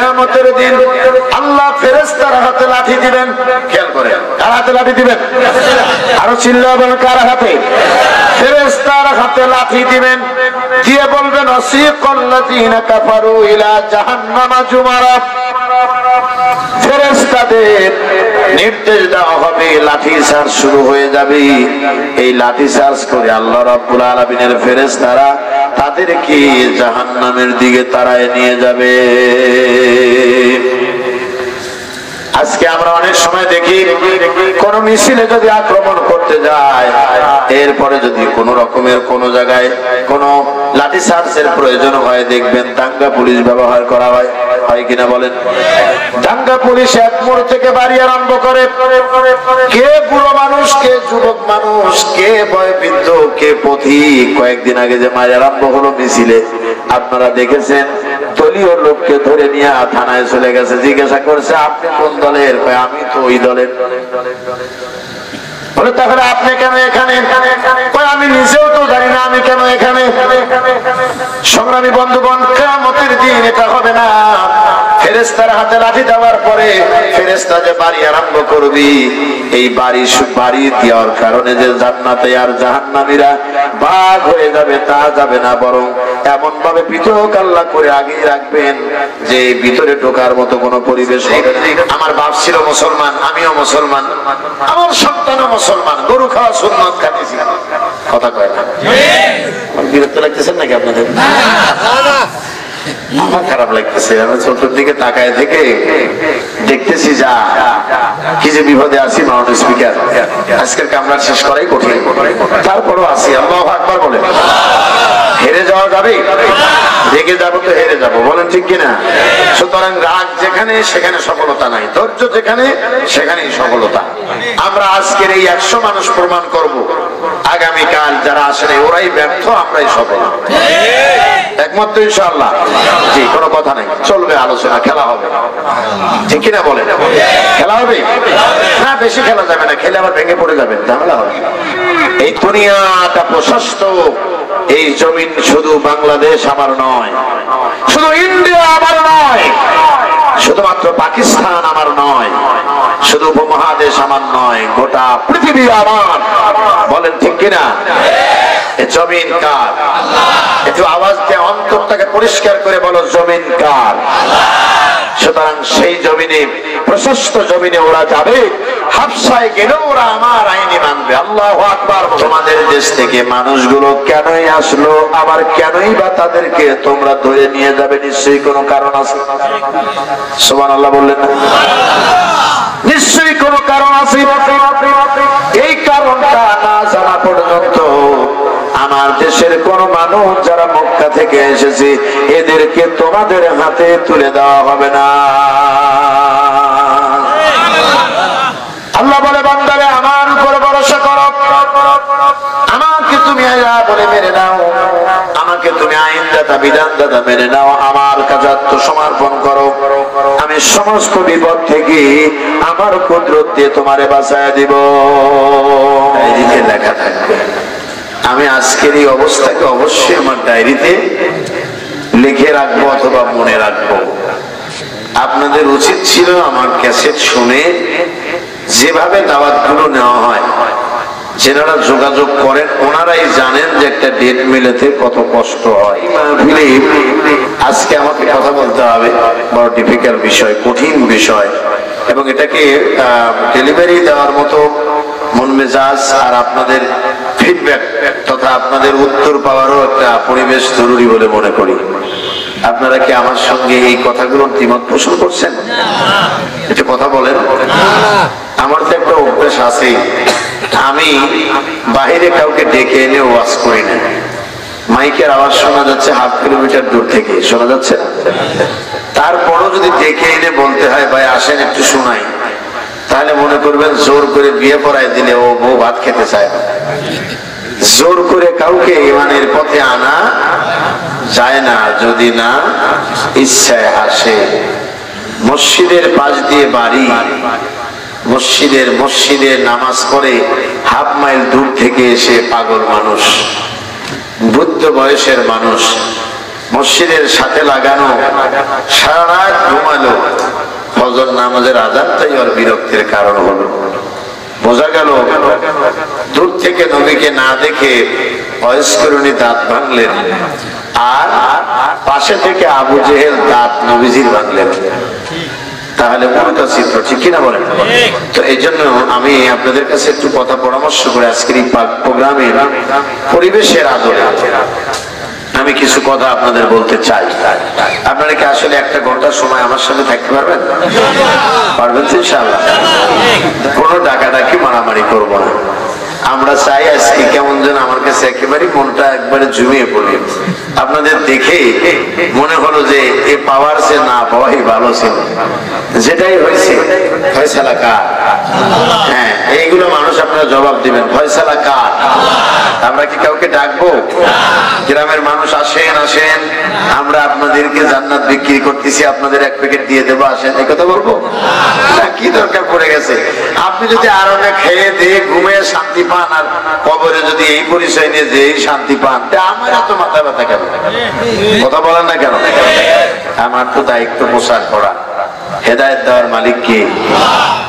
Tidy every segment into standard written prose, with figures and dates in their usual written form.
কিয়ামতের দিন আল্লাহ ফেরেশতার হাতে লাঠি দিবেন। খেয়াল করেন, কার হাতে লাঠি দিবেন? আরো চিল্লা বলেন, কার হাতে? ফেরেশতার হাতে লাঠি দিবেন, দিয়ে বলবেন ওয়াসিকাল্লাযীনা কাফারু ইলা জাহান্নামা যুমারা। ফেরেশতাদের নির্দেশ দেওয়া হবে, লাঠি চার্জ শুরু হয়ে যাবে। এই লাঠি চার্জ করে আল্লাহ রাব্বুল আলামিনের ফেরেশতারা তাদেরকে জাহান্নামের দিকে তাড়ায় নিয়ে যাবে। আজকে আমরা অনেক সময় দেখি কোন মিছিলে যদি আক্রমণ করতে যায়, এরপরে যদি কোন রকমের কোন জায়গায় কোন লাঠি চার্জের প্রয়োজন হয়, দেখবেন দাঙ্গা পুলিশ ব্যবহার করা হয়, হয় কিনা বলেন? দাঙ্গা পুলিশ এক মোড় থেকে বাড়ি আরম্ভ করে, কে বুড়ো মানুষ, কে যুবক মানুষ, কে বয়োবৃদ্ধ, কে পথিক। কয়েকদিন আগে যে মার আরম্ভ হলো মিছিলে, আপনারা দেখেছেন, দলীয় লোককে ধরে নিয়ে থানায় চলে গেছে, জিজ্ঞাসা করছে আপনি কোন দলের? আমি তো ওই দলের। বলে তাহলে আপনি কেন এখানে? আমি নিজেও তো জানি না আমি কেন এখানে। সংগ্রামী বন্ধুগণ, কিয়ামতের দিন এটা হবে না। ফেরেশতার হাতে লাঠি দেওয়ার পরে ফেরেশতা যে বাড়ি আরম্ভ করবি, এই বাড়ি দেওয়ার কারণে যে জান্নাতে আর জাহান্নামীরা ভাগ হয়ে যাবে তা যাবে না, বরং এমন ভাবে পৃথক আল্লাহ করে আগেই রাখবেন যে ভিতরে ঢোকার মতো কোনো পরিবেশ হবে না। আমার বাপ ছিল মুসলমান, আমিও মুসলমান, আমার সন্তানও মুসলমান, গরু খাওয়া সুন্নত খাইছি। কথা কয় না? বিরক্ত লাগতেছেন নাকি আপনাদের? আমার খারাপ লাগতেছে। আমি চতুর্দিকে তাকায় থেকে দেখতেছি যা কি যে বিপদে আছি। মাননীয় স্পিকার, আজকের কামরা শেষ করাই কঠিন, তারপরও আছি। আল্লাহু আকবার বলেন। হেরে যাওয়া যাবে? রেগে যাবো তো হেরে যাবো, বলেন ঠিক কিনা? সুতরাং রাগ যেখানে সেখানে সফলতা নাই, ধৈর্য যেখানে সেখানেই সফলতা। আমরা আজকের এই 100 মানুষ প্রমাণ করব, আগামীকাল যারা আসলে ওরাই ব্যর্থ, আমরাই সফল। একমত তো ইনশাআল্লাহ? জি, কোনো কথা নাই, চলবে আলোচনা, খেলা হবে, ঠিক কিনা বলেন? খেলা হবে না? বেশি খেলা যাবে না, খেলে আবার ভেঙে পড়ে যাবে, ঝামেলা হবে। এই দুনিয়াটা প্রশস্ত, এই জমিন শুধু বাংলাদেশ আমার নয়, শুধু ইন্ডিয়া আমার নয়, শুধুমাত্র পাকিস্তান আমার নয়, শুধু উপমহাদেশ আমার নয়, গোটা পৃথিবী আমার। বলেন ঠিক কিনা? জমিন কার? একটু আওয়াজ দিয়ে অন্তরটাকে পরিষ্কার করে বলো, জমিন কার? সুতরাং সেই জমিনে, প্রশস্ত জমিনে ওরা যাবে, হাবশায় গেলেও ওরা আমার আইনি মানবে। আল্লাহু আকবার। তোমাদের দেশ থেকে মানুষগুলো কেনই আসলো, আবার কেনই বা তাদেরকে তোমরা ধরে নিয়ে যাবে? নিশ্চয়ই কোনো কারণ আছে। সুবহানাল্লাহ বললেন না? নিশ্চয়ই কোনো কারণ আছে। এই কারণটা না জানা পর্যন্ত আমার দেশের কোন মানুষ যারা মক্কা থেকে এসেছে, এদেরকে তোমাদের হাতে তুলে দেওয়া হবে না। আল্লাহ বলে, বান্দারে আমার উপর ভরসা করো, আমাকে তুমি আয়া বলে মেনে নাও, আমাকে তুমি আইনদাতা বিধানদাতা মেনে নাও, আমার কাছে আত্মসমর্পণ করো, আমি সমস্ত বিপদ থেকে আমার কুদরত দিয়ে তোমারে বাঁচায় দিব। এদিকে লেখা থাকবে। আমি আজকের এই অবস্থাকে অবশ্যই আমার ডায়েরিতে লিখে রাখবো অথবা মনে রাখবো। আপনাদের উচিত ছিল আমার ক্যাসেট শুনে যেভাবে দাওয়াতগুলো নেওয়া হয়, যারা যোগাযোগ করেন ওনারাই জানেন যে একটা ডেট মিলাতে কত কষ্ট হয়। আজকে আমাকে কথা বলতে হবে, বড় ডিফিকাল্ট বিষয়, কঠিন বিষয়, এবং এটাকে ডেলিভারি দেওয়ার মতো মন মেজাজ আর আপনাদের ফিডব্যাক তথা আপনাদের উত্তর পাওয়ারও একটা পরিবেশ জরুরি বলে মনে করি। আপনারা কি আমার সঙ্গে এই কথাগুলোর দ্বিমত পোষণ করছেন? এটা কথা বলেন। আমার তো একটা অভ্যাস আছে, আমি বাহিরে কাউকে ডেকে এনে ওয়াজ করি না। মাইকের আওয়াজ শোনা যাচ্ছে 1/2 কিলোমিটার দূর থেকে, শোনা যাচ্ছে না? তারপরও যদি ডেকে এনে বলতে হয় ভাই আসেন একটু শোনাই, তাহলে মনে করবেন জোর করে বিয়ে পড়ায় দিলে ও বউ ভাত খেতে চায় না। জোর করে কাউকে ইমানের পথে আনা যায় না যদি না ইচ্ছায় আসে। মসজিদের পাশ দিয়ে বাড়ি, মসজিদের নামাজ পড়ে 1/2 মাইল দূর থেকে এসে পাগল মানুষ, বৃদ্ধ বয়সের মানুষ মসজিদের সাথে লাগানো, সারা রাত ঘুমালো, ফজর নামাজের আযানটাই ওর বিরক্তির কারণ হলো। বোঝা গেল দূর থেকে নবীকে না দেখে অস্করণী দাঁত ভাঙলেন, আর পাশে থেকে আবু জেহেল দাঁত নবীজির ভাঙলেন। তাহলে মনটা চিত্র ঠিক কিনা বলেন? তো এই জন্য আমি আপনাদের কাছে একটু কথা পরামর্শ করে আজকের এই প্রোগ্রামের পরিবেশের আদরে আমি কিছু কথা আপনাদের বলতে চাই। আপনারা কি আসলে একটা ঘন্টা সময় আমার সাথে থাকতে পারবেন? পারবেন তো ইনশাআল্লাহ। কোনো ডাকাডাকি মারামারি করবো না। আমরা চাই আজকে কেমন যেন আমার কাছে একেবারে মনটা একবারে জমিয়ে পড়ে। আপনাদের দেখে মনে হলো যে এ পাওয়ার সে না পাওয়াই ভালো ছিল। যেটাই হয়েছে ফয়সালা কার? হ্যাঁ, এইগুলো মানুষ আপনারা জবাব দিবেন, ফয়সালা কার? আমরা কি কাউকে ডাকবো? গ্রামের মানুষ আসেন আসেন, আমরা আপনাদেরকে জান্নাত বিক্রি করতেছি, আপনাদের এক প্যাকেট দিয়ে দেবো, আসেন, এই কথা বলবো? কি দরকার পড়ে গেছে? আপনি যদি আরামে খেয়ে দিয়ে ঘুমিয়ে শান্তি পান, আর কবরে যদি এই পরিচয় নিয়ে যে শান্তি পান, আমার এত মাথা ব্যথা কেন? কথা বলেন না কেন? আমার তো দায়িত্ব প্রচার করা, হেদায়েত দেওয়ার মালিক কে?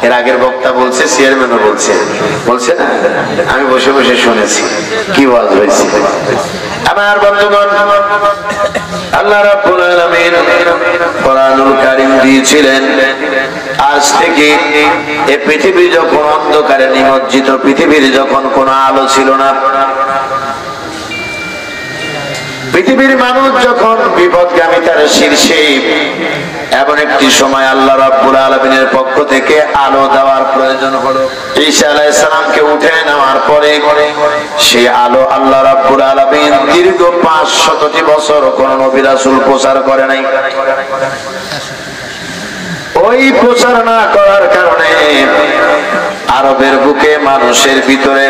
এর আগের বক্তা বলছে, চেয়ারম্যানও বলছে না, আমি বসে বসে শুনেছি কি ওয়াজ হয়েছে। আমার বন্ধুগণ, আল্লাহ রাব্বুল আলামিন কোরআনুল কারীম দিয়েছিলেন। আজ থেকে এই পৃথিবী যখন অন্ধকারে নিমজ্জিত, পৃথিবীর যখন কোনো আলো ছিল না, পৃথিবীর মানুষ যখন বিপদগামিতার শীর্ষে, এমন একটি সময় আল্লাহ রাব্বুল আলামিনের পক্ষ থেকে আলো দেওয়ার প্রয়োজন হলো। ঈসা আলাইহিস সালামকে উঠে নেওয়ার পরে সেই আলো আল্লাহ রাব্বুল আলামিন দীর্ঘ 500টি বছর কোন নবী রাসূল প্রচার করে নাই। ওই প্রচার না করার কারণে আরবের বুকে মানুষের ভিতরে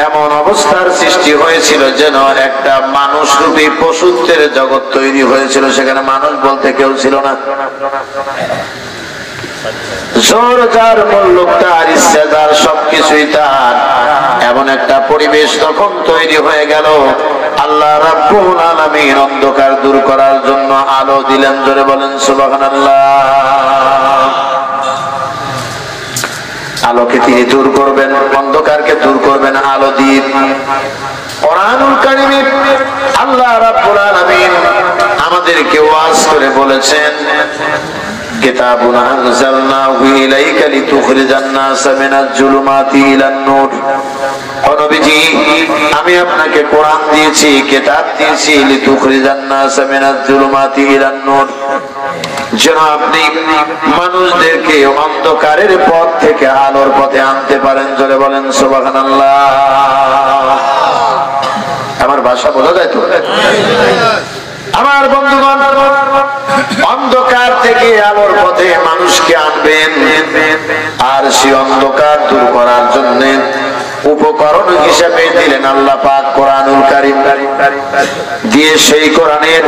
এমন অবস্থার সৃষ্টি হয়েছিল যেন একটা মানুষ রূপী পশুত্বের জগৎ তৈরি হয়েছিল। সেখানে মানুষ বলতে কেউ ছিল না। জোর যার, মুল্লুক তার, ইচ্ছা যার, সবকিছুই তার, এমন একটা পরিবেশ তখন তৈরি হয়ে গেল। আল্লাহ রাব্বুল আলামিন অন্ধকার দূর করার জন্য আলো দিলেন। জোরে বলেন সুবহানাল্লাহ। আলোকে তিনি দূর করবেন, অন্ধকারকে দূর করবেন আলো দিয়ে। কোরআনুল কারীমে আল্লাহ রাব্বুল আলামিন আমাদেরকে ওয়াজ করে বলেছেন, কিতাবুন আনজালনাহু ইলাইকা লিতুখরিজান নাস মিনাজ জুলুমাতি ইলান নূর। ও নবীজি, আমি আপনাকে কোরআন দিয়েছি, কিতাব দিয়েছি, লিতুখরিজান নাস মিনাজ জুলুমাতি ইলান নূর, যেন আপনি মানুষদেরকে অন্ধকারের পথ থেকে আলোর পথে আনতে পারেন। জোরে বলেন সুবহানাল্লাহ। আমার ভাষা বোঝা যায় তো? আমার বন্ধুগণ, অন্ধকার থেকে আলোর পথে মানুষকে আনবেন, আর সেই অন্ধকার দূর করার জন্য উপকরণ হিসেবে দিলেন আল্লাহ পাক কোরআনুল কারীম দিয়ে। সেই কোরআনের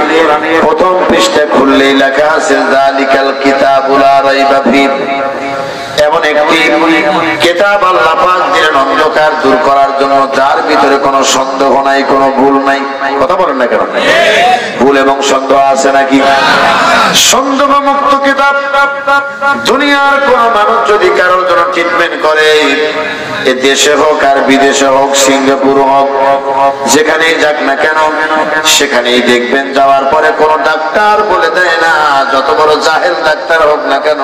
প্রথম পৃষ্ঠা খুললেই লেখা আছে, যালিকাল কিতাবুল লা রাইবা ফীহ। এমন একটি কিতাব আল্লাহ পাক দিলেন অন্ধকার দূর করার জন্য, যার ভিতরে কোনো সন্দেহ নাই, কোনো ভুল নাই। কথা বলেন না কেন? ভুল এবং সন্দেহ আছে নাকি? সন্দেহ মুক্ত কিতাব। দুনিয়ার কোন মানুষ যদি কারোর জন্য ট্রিটমেন্ট করে, এ দেশে হোক আর বিদেশে হোক, সিঙ্গাপুর হোক, যেখানেই যাক না কেন, সেখানেই দেখবেন যাওয়ার পরে কোন ডাক্তার বলে দেয় না, যত বড় জাহেল ডাক্তার হোক না কেন,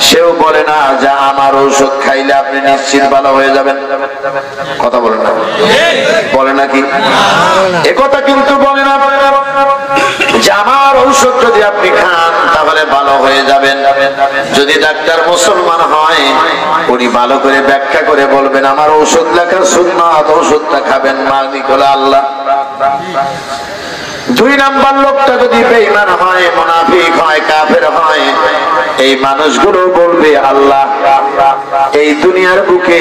সেও বলে না যে আমার ঔষধ খাইলে আপনি নিশ্চিত ভালো হয়ে যাবেন। কথা বলে না? বলে নাকি? এ কথা কিন্তু বলে না যে আমার ঔষধ যদি আপনি খান তাহলে ভালো হয়ে যাবেন। যদি ডাক্তার মুসলমান হয়, উনি ভালো করে ব্যাখ্যা করে বলবেন আমার ঔষধ লেখা সুন্নাত, ঔষধটা খাবেন মালিক হলো আল্লাহ। দুই নাম্বার লোকটা যদি বেঈমান হয়, মুনাফিক হয়, কাফের হয়, এই মানুষগুলো বলবে আল্লাহ। এই দুনিয়ার বুকে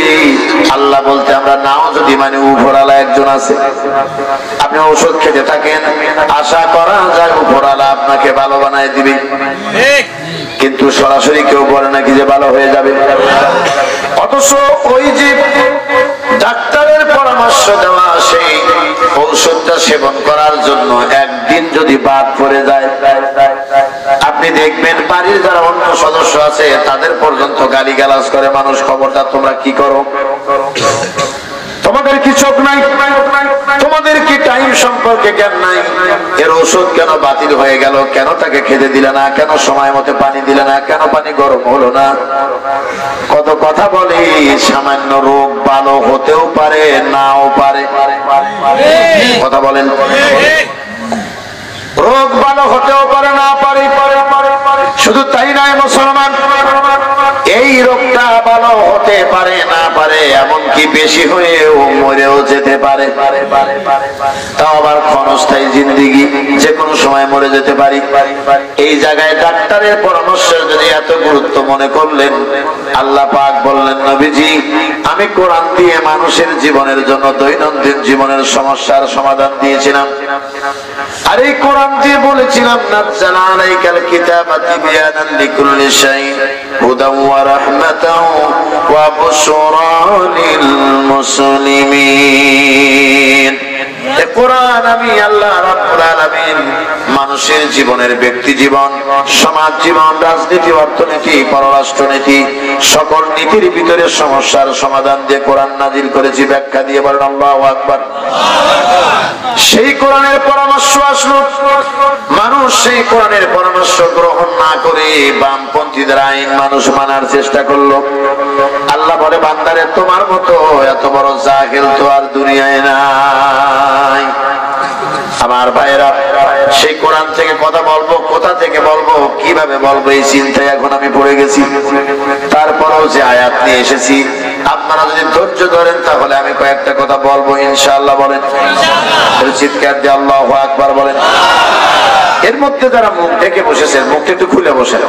আল্লাহ বলতে আমরা নাও যদি মানে উপরওয়ালা একজন আছে। আপনি ঔষধ খেতে থাকেন, আশা করা যায় উপরওয়ালা আপনাকে ভালো বানায় দিবে, কিন্তু সরাসরি কেউ বলে নাকি যে ভালো হয়ে যাবে। অথচ ওই যে ডাক্তারের পরামর্শ দেওয়া সেই ঔষধটা সেবন করার জন্য একদিন যদি বাদ পড়ে যায়, আপনি দেখবেন বাড়ির যারা অন্য সদস্য আছে তাদের পর্যন্ত গালিগালাজ করে মানুষ, খবরদার তোমরা কি করো, তোমাদের কি চোখ নাই, তোমাদের কি টাইম সম্পর্কে জ্ঞান নাই, এর ওষুধ কেন বাতিল হয়ে গেল, কেন তাকে খেতে দিলে না, কেন সময় মতো পানি দিলে না, কেন পানি গরম হলো না। কত কথা বলি, সামান্য রোগ ভালো হতেও পারে নাও পারে, কথা বলেন, রোগ ভালো হতেও পারে না পারে। শুধু তাই নয় মুসলমান, এই রোগটা ভালো হতে পারে না পারে, এমনকি বেশি হয়েও মরেও যেতে পারে, তাও আবার ক্ষণস্থায়ী জিন্দেগি, যে কোনো সময় মরে যেতে পারি। এই জায়গায় ডাক্তারের পরামর্শের যদি এত গুরুত্ব মনে করলেন, আল্লাহ পাক বললেন নবীজি আমি কোরআন দিয়ে মানুষের জীবনের জন্য দৈনন্দিন জীবনের সমস্যার সমাধান দিয়েছিলাম। আর এই কোরআন দিয়ে বলেছিলাম নাযালা আলাইকাল কিতাবা তিবয়ানান লিকুল্লি শাইইন হুদাও ওয়া রাহমাতাও ওয়া বুশরা লিল মুসলিমিন। এই কোরআন আমি আল্লাহ রাব্বুল আলামিন মানুষের জীবনের, ব্যক্তি জীবন, সমাজ জীবন, রাজনীতি, অর্থনীতি, পররাষ্ট্রনীতি, সকল নীতির ভিতরে সমস্যার সমাধান দিয়ে কোরআন নাজিল করেছি, ব্যাখ্যা দিয়ে বলেন আল্লাহু আকবার। সেই কোরআনের পরামর্শ আসলো, মানুষ সেই কোরআনের পরামর্শ গ্রহণ না করে বামপন্থীদের আইন মানুষ মানার চেষ্টা করলো। আল্লাহ বলে বান্দারে তোমার মতো এত বড় জাহেল তো আর দুনিয়ায় নাই। আমার ভাইরা, সেই কোরআন থেকে কথা বলবো, কোথা থেকে বলবো, কিভাবে বলবো, এই চিন্তায় এখন আমি পড়ে গেছি। তারপরেও যে আয়াত নিয়ে এসেছি, আপনারা যদি ধৈর্য ধরেন তাহলে আমি কয়েকটা কথা বলবো ইনশাআল্লাহ। বলেন চিৎকার দিয়ে আল্লাহু আকবার বলেন। এর মধ্যে যারা মুখ ঢেকে বসেছেন, মুখটা একটু খুলে বসেন,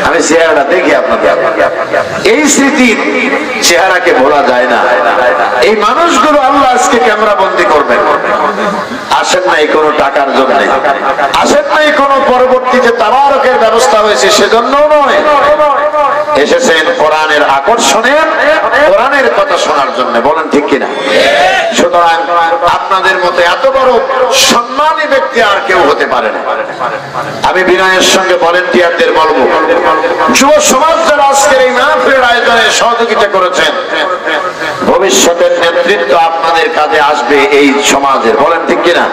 আমি চেহারাটা দেখি আপনাদের। এই স্মৃতির চেহারাকে ভোলা যায় না। এই মানুষগুলো আল্লাহ আজকে ক্যামেরা বন্দি করবেন। আসেন নাই কোনো টাকার জন্য, আসেন নাই কোনো পরবর্তীতে তাবারকের ব্যবস্থা হয়েছে সেজন্য নয়, এসেছেন কোরআনের আকর্ষণে, কোরআনের কথা শোনার জন্য। বলেন ঠিক কিনা? সুতরাং আপনাদের মতো এত বড় সম্মানী ব্যক্তি আর কেউ হতে পারে না। আমি বিনয়ের সঙ্গে ভলেন্টিয়ারদের বলবো, যুব সমাজ যারা আজকের এই মাহফিলের আয়োজনে সহযোগিতা করেছেন, ভবিষ্যতের নেতৃত্ব আপনাদের কাছে আসবে এই সমাজের। বলেন ঠিক কিনা?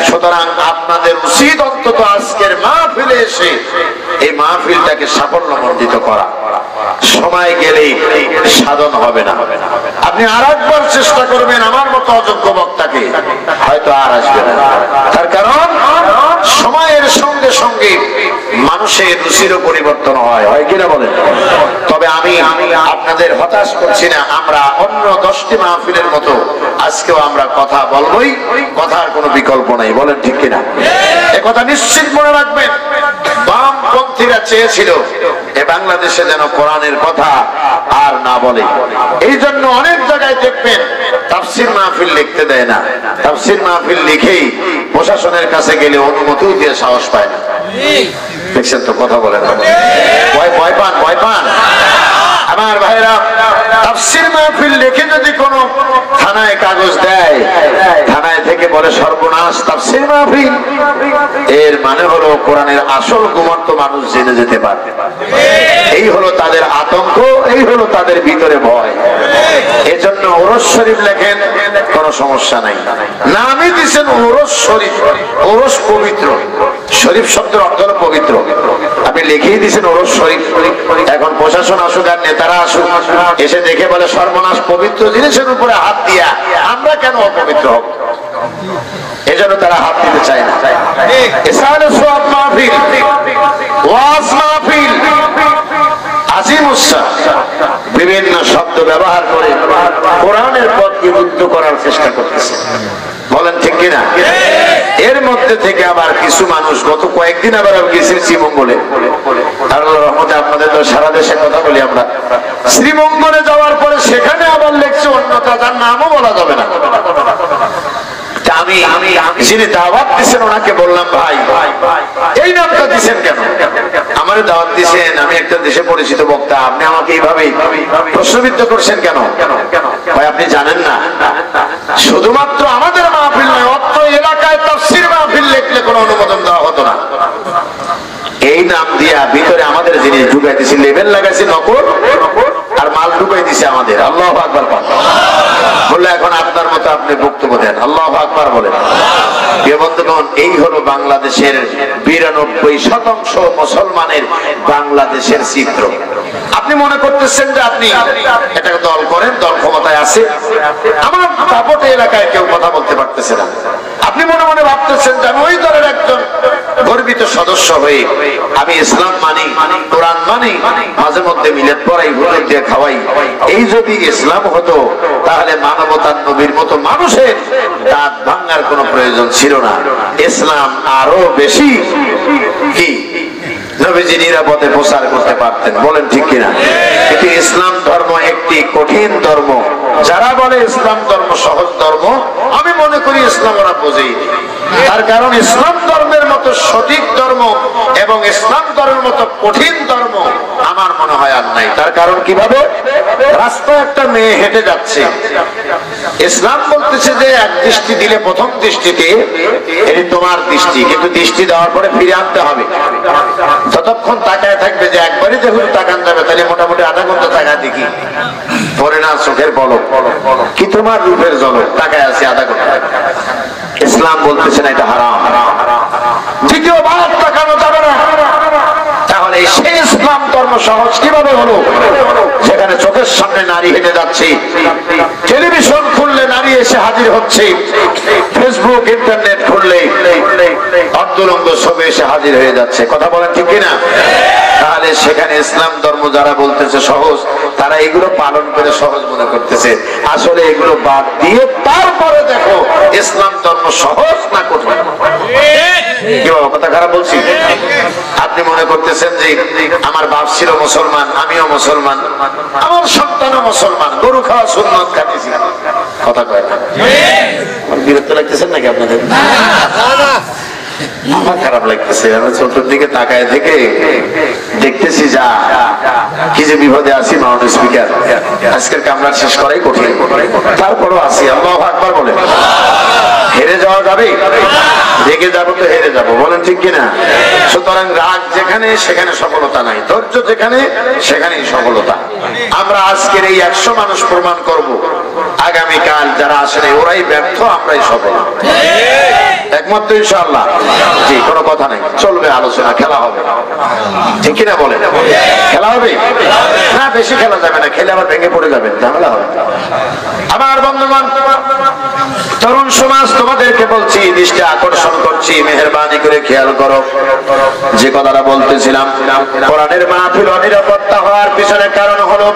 সুতরাং আপনাদের উচিত অন্তত আজকের মাহফিলে এসে এই মাহফিলটাকে সাফল্যমণ্ডিত করা। সময় গেলেই সাধন হবে না। আপনি আর একবার চেষ্টা করবেন আমার মতো অযোগ্য বক্তাকে, হয়তো আর আসবে না। তার কারণ সময়ের সঙ্গে সঙ্গে মানুষের রুচিরও পরিবর্তন হয়, হয় কিনা বলেন? তবে আমি আপনাদের হতাশ করছি না। আমরা অন্য 10টি মাহফিলের মতো আজকেও আমরা কথা বলবোই, কথার কোনো বিকল্প নাই। বলেন ঠিক কিনা? এ কথা নিশ্চিত মনে রাখবেন। বামপন্থীরা চেয়েছিল এ বাংলাদেশে যেন কোরআনের কথা আর না বলে। এই জন্য অনেক জায়গায় দেখবেন তাফসীর মাহফিল লিখতে দেয় না। তাফসীর মাহফিল লিখেই প্রশাসনের কাছে গেলে অনুমতিও দিয়ে সাহস পায় না। দেখছেন তো, কথা বলে না, ভয় পান, ভয় পান। আমার ভাইরা, তাফসীর মাহফিল লিখে যদি কোনো থানায় কাগজ দেয়, থানায় থেকে বলে সর্বনাশ তাফসীর মাহফিল, এর মানে হলো কোরআনের আসল গুমর্ত মানুষ জেনে যেতে পারে। এই হলো তাদের আতঙ্ক, এই হলো তাদের ভিতরে ভয়। এজন্য ওরস শরীফ লেখেন, কোনো সমস্যা নাই। নামই দিচ্ছেন ওরস শরীফ। ওরস পবিত্র, শরীফ শব্দের অর্থ হলো পবিত্র। আপনি লিখেই দিচ্ছেন ওরস শরীফ। এখন প্রশাসন আসুক আর নেতারা আসুক, এসে দেখে বলে সর্বনাশ, পবিত্র জিনিসের উপরে হাত দিয়া আমরা কেন অপবিত্র হব? এজন্য তারা হাত দিতে চায় না। ইসালে সোয়াব মাহফিল, ওয়াজ মাহফিল, আজিম উৎসাহ, বিভিন্ন শব্দ ব্যবহার করে কোরআনের পথকে রুদ্ধ করার চেষ্টা করতেছে। বলেন ঠিক কিনা? এর মধ্যে থেকে আবার কিছু মানুষ, গত কয়েকদিন আবার গেছি শ্রীমঙ্গলে, আল্লাহর রহমতে আপনাদের তো সারা দেশে কথা বলি আমরা। শ্রীমঙ্গলে যাওয়ার পরে সেখানে আবার লেখছে অন্যতা, যার নামও বলা যাবে না। আমি যিনি দাওয়াত দিচ্ছেন ওনাকে বললাম, ভাই এই নামটা দিচ্ছেন কেন? আমারে দাওয়াত দিচ্ছেন, আমি একটা দেশে পরিচিত বক্তা, আপনি আমাকে এইভাবে প্রশ্নবিদ্ধ করছেন কেন? ভাই আপনি জানেন না, শুধুমাত্র আমাদের মাহফিল নয়, অত্র এলাকায় তাফসীর মাহফিল লিখলে কোনো অনুমোদন দেওয়া হতো না। এই নাম দিয়া ভিতরে আমাদের জিনিস ঢুকাই দিছি, লেবেল লাগাইছি নকল, আর মাল ঢুকাই দিছে আমাদের। আল্লাহু আকবার বললে এখন আপনার মতো আপনি বক্তব্য দেন, আল্লাহু আকবার বলেন। প্রিয় বন্ধুগণ, এই হলো বাংলাদেশের 92% মুসলমানের বাংলাদেশের চিত্র। আপনি মনে করতেছেন যে আপনি এটা দল করেন, দল ক্ষমতায় আছে, আমার দাপটে এলাকায় কেউ কথা বলতে পারতেছে না। আপনি মনে মনে ভাবতেছেন যে আমি ওই দলের একজন গর্বিত সদস্য হয়ে আমি ইসলাম মানি, কোরআন মানি, মাঝে মধ্যে মিলাদ পড়াই, হুজুর দিয়ে খাওয়াই। এই যদি ইসলাম হতো তাহলে মানবতার নবীর মতো মানুষের দাঁত ভাঙার কোনো প্রয়োজন ছিল না। ইসলাম আরো বেশি কি নবীজি নিরাপদে প্রচার করতে পারতেন, বলেন ঠিক কিনা? কিন্তু ইসলাম ধর্ম একটি কঠিন ধর্ম। যারা বলে ইসলাম ধর্ম সহজ ধর্ম, আমি মনে করি ইসলাম ওরা বোঝেই। তার কারণ ইসলাম ধর্মের মতো সঠিক ধর্ম এবং ইসলাম ধর্মের মতো কঠিন ধর্ম আমার মনে হয় আর নাই। তার কারণ কিভাবে? রাস্তায় একটা মেয়ে হেঁটে যাচ্ছে, ইসলাম বলতেছে যে এক দৃষ্টি দিলে প্রথম দৃষ্টিতে এটি তোমার দৃষ্টি, কিন্তু দৃষ্টি দেওয়ার পরে ফিরে আনতে হবে। যতক্ষণ তাকায় থাকবে যে একবারই দেখুন তাকান যাবে, তাহলে মোটামুটি আধা ঘন্টা তাকায় দেখি, পরে না চোখের পলক কি তোমার রূপের ঝলক, তাকায় আছে আধা ঘন্টা। ইসলাম বলতেছে না এটা হারাম, দ্বিতীয়বার তাকানো যাবে না। তাহলে সেই ইসলাম ধর্ম সহজ কিভাবে হলো? যেখানে চোখের সামনে নারী হেঁটে যাচ্ছে, টেলিভিশন খুললে নারী এসে হাজির হচ্ছে, ফেসবুক ইন্টারনেট খুললে অর্ধলঙ্গ ছবি এসে হাজির হয়ে যাচ্ছে, কথা বলেন ঠিক কিনা? তাহলে সেখানে ইসলাম ধর্ম যারা বলতেছে সহজ, তারা এগুলো পালন করে সহজ মনে করতেছে। আসলে এগুলো বাদ দিয়ে তারপরে দেখো ইসলাম ধর্ম সহজ না কঠিন। কি বাবা, কথা খারাপ বলছি? আপনি মনে করতেছেন যে আমার বাপ ছিল মুসলমান, আমিও মুসলমান, আমার সন্তানও মুসলমান, গরু খাওয়া সুন্নত খাইতেছি, কথা কয় না? বিরক্ত লাগতেছেন নাকি আপনাদের? আমার খারাপ লাগতেছে। আমি চতুর্দিকে তাকায় থেকে দেখতেছি যা কি যে বিপদে আছি। মাননীয় স্পিকার, আজকের কামরা শেষ করাই কঠিন, তারপরও আছি। আল্লাহু আকবার বলে। হেরে যাওয়া যাবে? রেগে যাবো তো হেরে যাবো, বলেন ঠিক কিনা? সুতরাং রাগ যেখানে সেখানে সফলতা নাই, ধৈর্য যেখানে সেখানেই সফলতা। আমরা আজকের এই 100 মানুষ প্রমাণ করব, আগামীকাল যারা আসলে ওরাই ব্যর্থ, আমরাই সফল। একমত তো ইনশাআল্লাহ? জি, কোনো কথা নাই, চলবে আলোচনা, খেলা হবে, ঠিক কিনা বলেন? খেলা হবে না, বেশি খেলা যাবে না, খেলে আবার ভেঙে পড়ে যাবে, ঝামেলা হবে। আমার বন্ধুগণ, তরুণ সমাজ, তোমাদেরকে বলছি, দৃষ্টি আকর্ষণ করছি, মেহেরবানি করে খেয়াল করো। যে কথাটা বলতেছিলাম, কোরআনের মাহফিল অনিরাপত্তা হওয়ার পিছনে কারণ হলো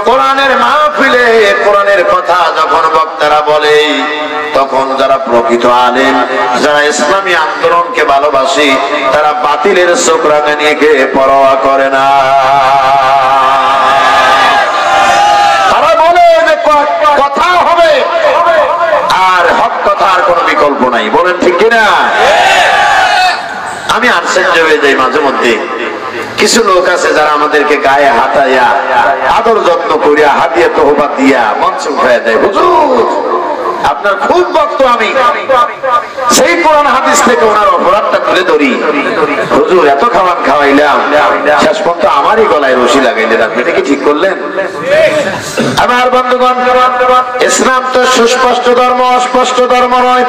কোরআনের মাহফিলে কোরআনের কথা যখন বক্তারা বলে, তখন যারা প্রকৃত আলেম, যারা ইসলামী আন্দোলনকে ভালোবাসি, তারা বাতিলের চোখ রাঙানিকে পরোয়া করে না। তারা বলে যে কথা হবে, আর হক কথার কোনো বিকল্প নাই, বলেন ঠিক কিনা? আমি আশ্চর্য হয়ে যাই মাঝে মধ্যে, কিছু লোক আছে যারা আমাদেরকে গায়ে হাতাইয়া আদর যত্ন করিয়া হাতিয়া তহবা দিয়া মঞ্চ উঠাইয়া দেয়। হুজুর আপনার খুব ভক্ত আমি, সেই কোরআন হাদিস থেকে ওনার অপরাধটা তুলে ধরি। হুজুর এত খাবার খাওয়াইলাম, শেষ পর্যন্ত আমারই গলায় রশি লাগাইলেন, আপনি এটা কি ঠিক করলেন? আমার বন্ধুগণ, ইসলাম তো সুস্পষ্ট ধর্ম, অস্পষ্ট ধর্ম নয়।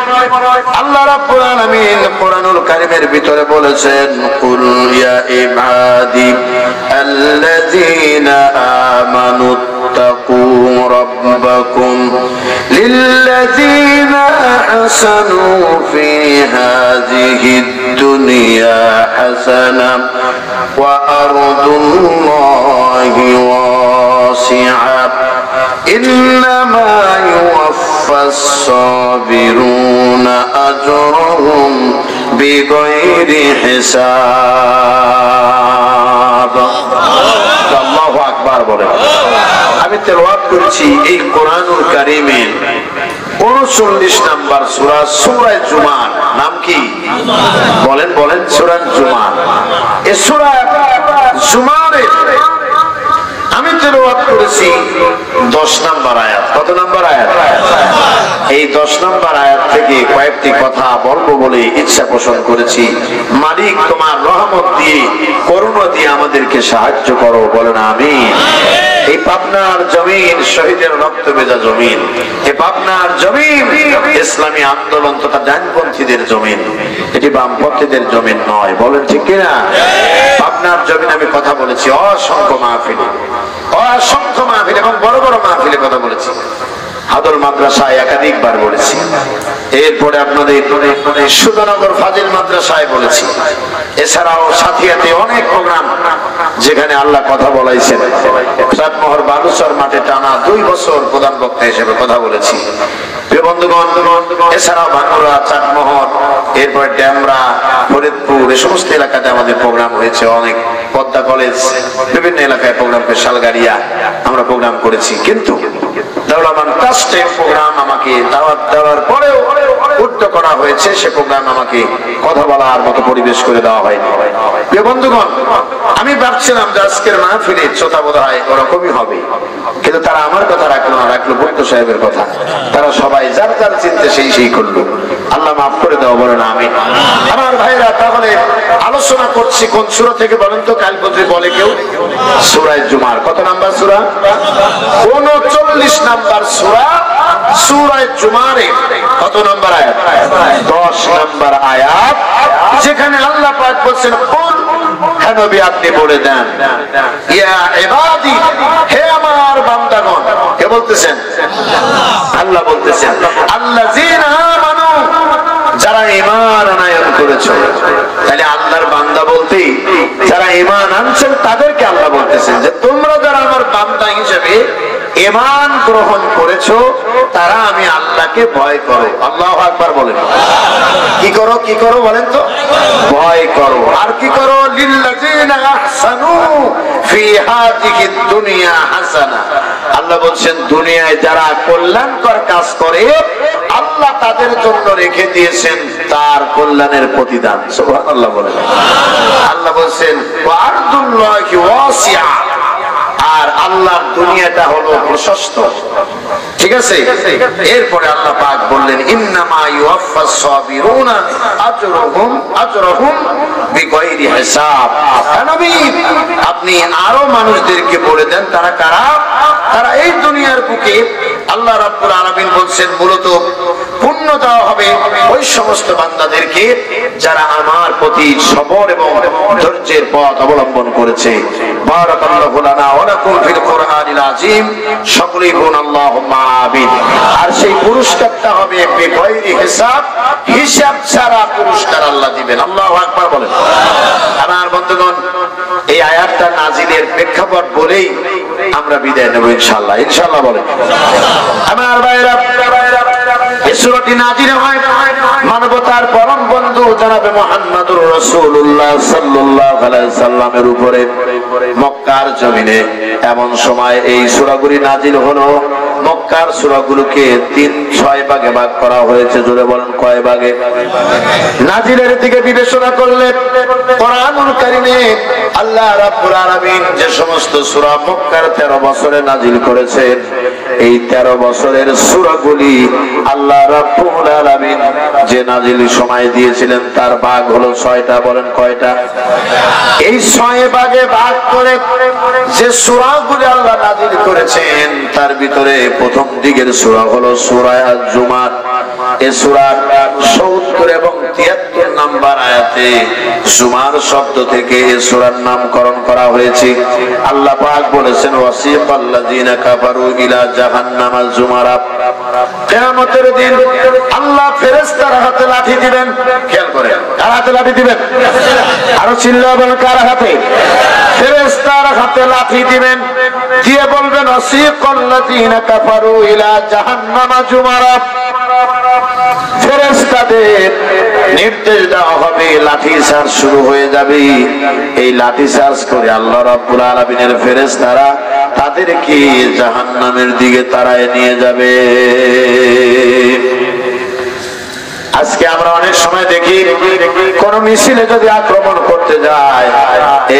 আল্লাহ রাব্বুল আলামিন কোরআনুল কারীমের ভিতরে বলেছেন, কুল ইয়া ইবাদি আল্লাযীনা আমানু তাকু রাব্বাকুম লিল্লাযীনা আহসানু ফি হাযিহিদ দুনিয়া হাসানা ওয়া আরদুল্লাহি ওয়াসিআ ইন্নামা ইউওয়াফফাস সাবিরুনা আজরাহুম বিগাইরি হিসাব। আল্লাহু আকবার বলে। আমি তেলাওয়াত করছি এই কোরআনুল কারীমের 39 নাম্বার সূরা, সূরা জুমার নাম কি? বলেন বলেন, সূরা জুমার। এই সূরা জুমারে আমি তেলাওয়াত করেছি 10 নাম্বার আয়াত। কত নাম্বার আয়াত? এই 10 নাম্বার আয়াত থেকে কয়েকটি কথা বলবো বলে ইচ্ছা পোষণ করেছি। মালিক তোমার রহমত দিয়ে, করুণা দিয়ে আমাদেরকে সাহায্য করো, বলেন আমিন। এই পাবনার জমিন শহীদের রক্ত ভেজা জমিন, এই পাবনার জমিন ইসলামী আন্দোলন তথা ডানপন্থীদের জমিন, এটি বামপন্থীদের জমিন নয়, বলেন ঠিক কিনা? পাবনার জমিন আমি কথা বলেছি অসংখ্য মাহফিলে, অসংখ্য মাহফিল এবং বড় বড় মাহফিলে কথা বলেছি। হাদল মাদ্রাসায় একাধিকবার বলেছি, এরপরে আপনাদের সুধানগর ফাজিল মাদ্রাসায় বলেছি, এছাড়াও সাথিয়াতে অনেক প্রোগ্রাম যেখানে আল্লাহ কথা বলাইছেন। চাটমোহর বালুচর মাঠে টানা 2 বছর প্রধান বক্তা হিসেবে কথা বলেছি। প্রিয় বন্ধুগণ, এছাড়াও ভাঙ্গুড়া, চাটমোহর, এরপর ড্যামরা, ফরিদপুর, এই সমস্ত এলাকাতে আমাদের প্রোগ্রাম হয়েছে। অনেক পদ্মা কলেজ, বিভিন্ন এলাকায় প্রোগ্রাম, শালগাড়িয়া আমরা প্রোগ্রাম করেছি। কিন্তু দাওলামান ট্রাস্টের প্রোগ্রাম আমাকে দাওয়াত দেওয়ার পরেও উদ্যোগ করা হয়েছে, সে প্রোগ্রাম আমাকে কথা বলার মতো পরিবেশ করে দেওয়া হয়নি। প্রিয় বন্ধুগণ, আমি ভাবছিলাম যে আজকের মাহফিলে শ্রোতা বোধ হয় ওরকমই হবে, কিন্তু তারা আমার কথা রাখলো না, রাখলো ভুট্টো সাহেবের কথা। তারা সবাই যার যার চিন্তা সেই করলো। আল্লাহ মাফ করে দেওয়া, বলেন আমিন। আমার ভাইরা, তাহলে আলোচনা করছি কোন সূরা থেকে বলেন তো? কাল পর্যন্ত বলে কেউ? সূরা জুমার। কত নাম্বার সূরা? 39 নাম্বার সূরা, সূরা জুমারে কত নাম্বার আয়াত? 10 নাম্বার আয়াত, যেখানে আল্লাহ পাক বলেন, কুল, হে নবী আপনি বলে দেন, ইয়া ইবাদি, হে আমার বান্দাগণ। কে বলতেছেন? আল্লাহ বলতেছেন, আল্লাযীনা আমানু, যারা ঈমান আনয়ন করেছে। তাহলে আল্লাহর বান্দা বলতে যারা ঈমান আনছেন তাদেরকে আল্লাহ বলতেছেন যে তোমরা যারা আমার বান্দা হিসেবে ঈমান গ্রহণ করেছো, তারা আমি আল্লাহকে ভয় করো। আল্লাহু আকবার বলেন। কি করো? কি করো বলেন তো? ভয় করো। আর কি করো? লিল্লাযীনা আহসানু ফি হাযিহিদ দুনিয়া হাসানা। আল্লাহ বলছেন দুনিয়ায় যারা কল্যাণকর কাজ করে আল্লাহ তাদের জন্য রেখে দিয়েছেন তার কল্যাণের প্রতিদান। সুবহানাল্লাহ বলেন। আল্লাহ বলছেন ওয়ারদুল্লাহি ওয়াসিআ, আর আল্লাহর দুনিয়াটা হলো প্রশস্ত। ঠিক আছে? এরপরে আল্লাহ পাক বললেন, ইন্নামা ইউওয়াফাস সাবিরুনা আজরুহুম বিগাইরি হিসাব। নবী আপনি আরো মানুষদেরকে বলে দেন তারা কারা? তারা এই দুনিয়ার বুকে আল্লাহ রাব্বুল আলামিন বলছেন মূলত পুণ্য দেওয়া হবে ওই সমস্ত বান্দাদেরকে যারা আমার প্রতি সবর এবং ধৈর্যের পথ অবলম্বন করেছে। বারাকাল্লাহু লানা ওয়া লাকুম ফিল কুরআনিল আযীম। সকলেই বলুন আল্লাহুম্মা আমিন। আর সেই পুরস্কারটা হবে বিগাইরি হিসাব, হিসাব ছাড়া পুরস্কার আল্লাহ দিবেন। আল্লাহু আকবার বলেন। আমার বন্ধুগণ, এই আয়াতটা নাজিলের প্রেক্ষাপট বলেই আমরা বিদায় নেব ইনশাআল্লাহ। ইনশাআল্লাহ বলেন। আমার ভাইরা, এই সূরাটি নাজিল হয় মানবতার পরম বন্ধু জনাবে মুহাম্মদুর রাসূলুল্লাহ সাল্লাল্লাহু আলাইহি সাল্লামের উপরে মক্কার জমিনে। এমন সময় এই সূরাগুলি নাজিল হলো। মক্কার সূরাগুলোকে 3-6 ভাগে ভাগ করা হয়েছে। জোরে বলেন, কয় ভাগে? নাজিলের দিকে বিবেচনা করলে কোরআনুল কারীমে আল্লাহ রাব্বুল আলামিন যে সমস্ত সূরা মক্কার 13 বছরে নাজিল করেছেন, এই 13 বছরের সূরাগুলি আল্লাহ রাব্বুল আলামিন যে নাজিল সময় দিয়েছিলেন তার ভাগ হলো 6টা। বলেন কয়টা? এই 6 ভাগে ভাগ করে যে সূরাগুলি আল্লাহ নাজিল করেছেন তার ভিতরে প্রথম দিকের সূরা হলো সূরা আজ-জুমার। এই সূরার 70 এবং 73 নাম্বার আয়াতে জুমার শব্দ থেকে এই সূরার নামকরণ করা হয়েছে। আল্লাহ পাক বলেছেন, ওয়াসিফাল্লাযীনা কাফারু ইলা জাহান্নামা যুমারা। কিয়ামতের দিন আল্লাহ ফেরেশতার হাতে লাঠি দিবেন। খেয়াল করেন, কার হাতে লাঠি দিবেন? আরো চিল্লা বলেন, কার হাতে? ফেরেশতার হাতে লাঠি দিবেন, দিয়ে বলবেন, ওয়াসিফাল্লাযীনা কাফারু ইলা জাহান্নামা যুমারা। ফেরেশতাদের নির্দেশ দেওয়া হবে, লাঠি চার্জ শুরু হয়ে যাবে। এই লাঠি চার্জ করে আল্লাহ রাব্বুল আলামিনের ফেরেশতারা তাদেরকে জাহান্নামের দিকে তাড়ায় নিয়ে যাবে। আজকে আমরা অনেক সময় দেখি কোন মিছিলে যদি আক্রমণ করতে যায়,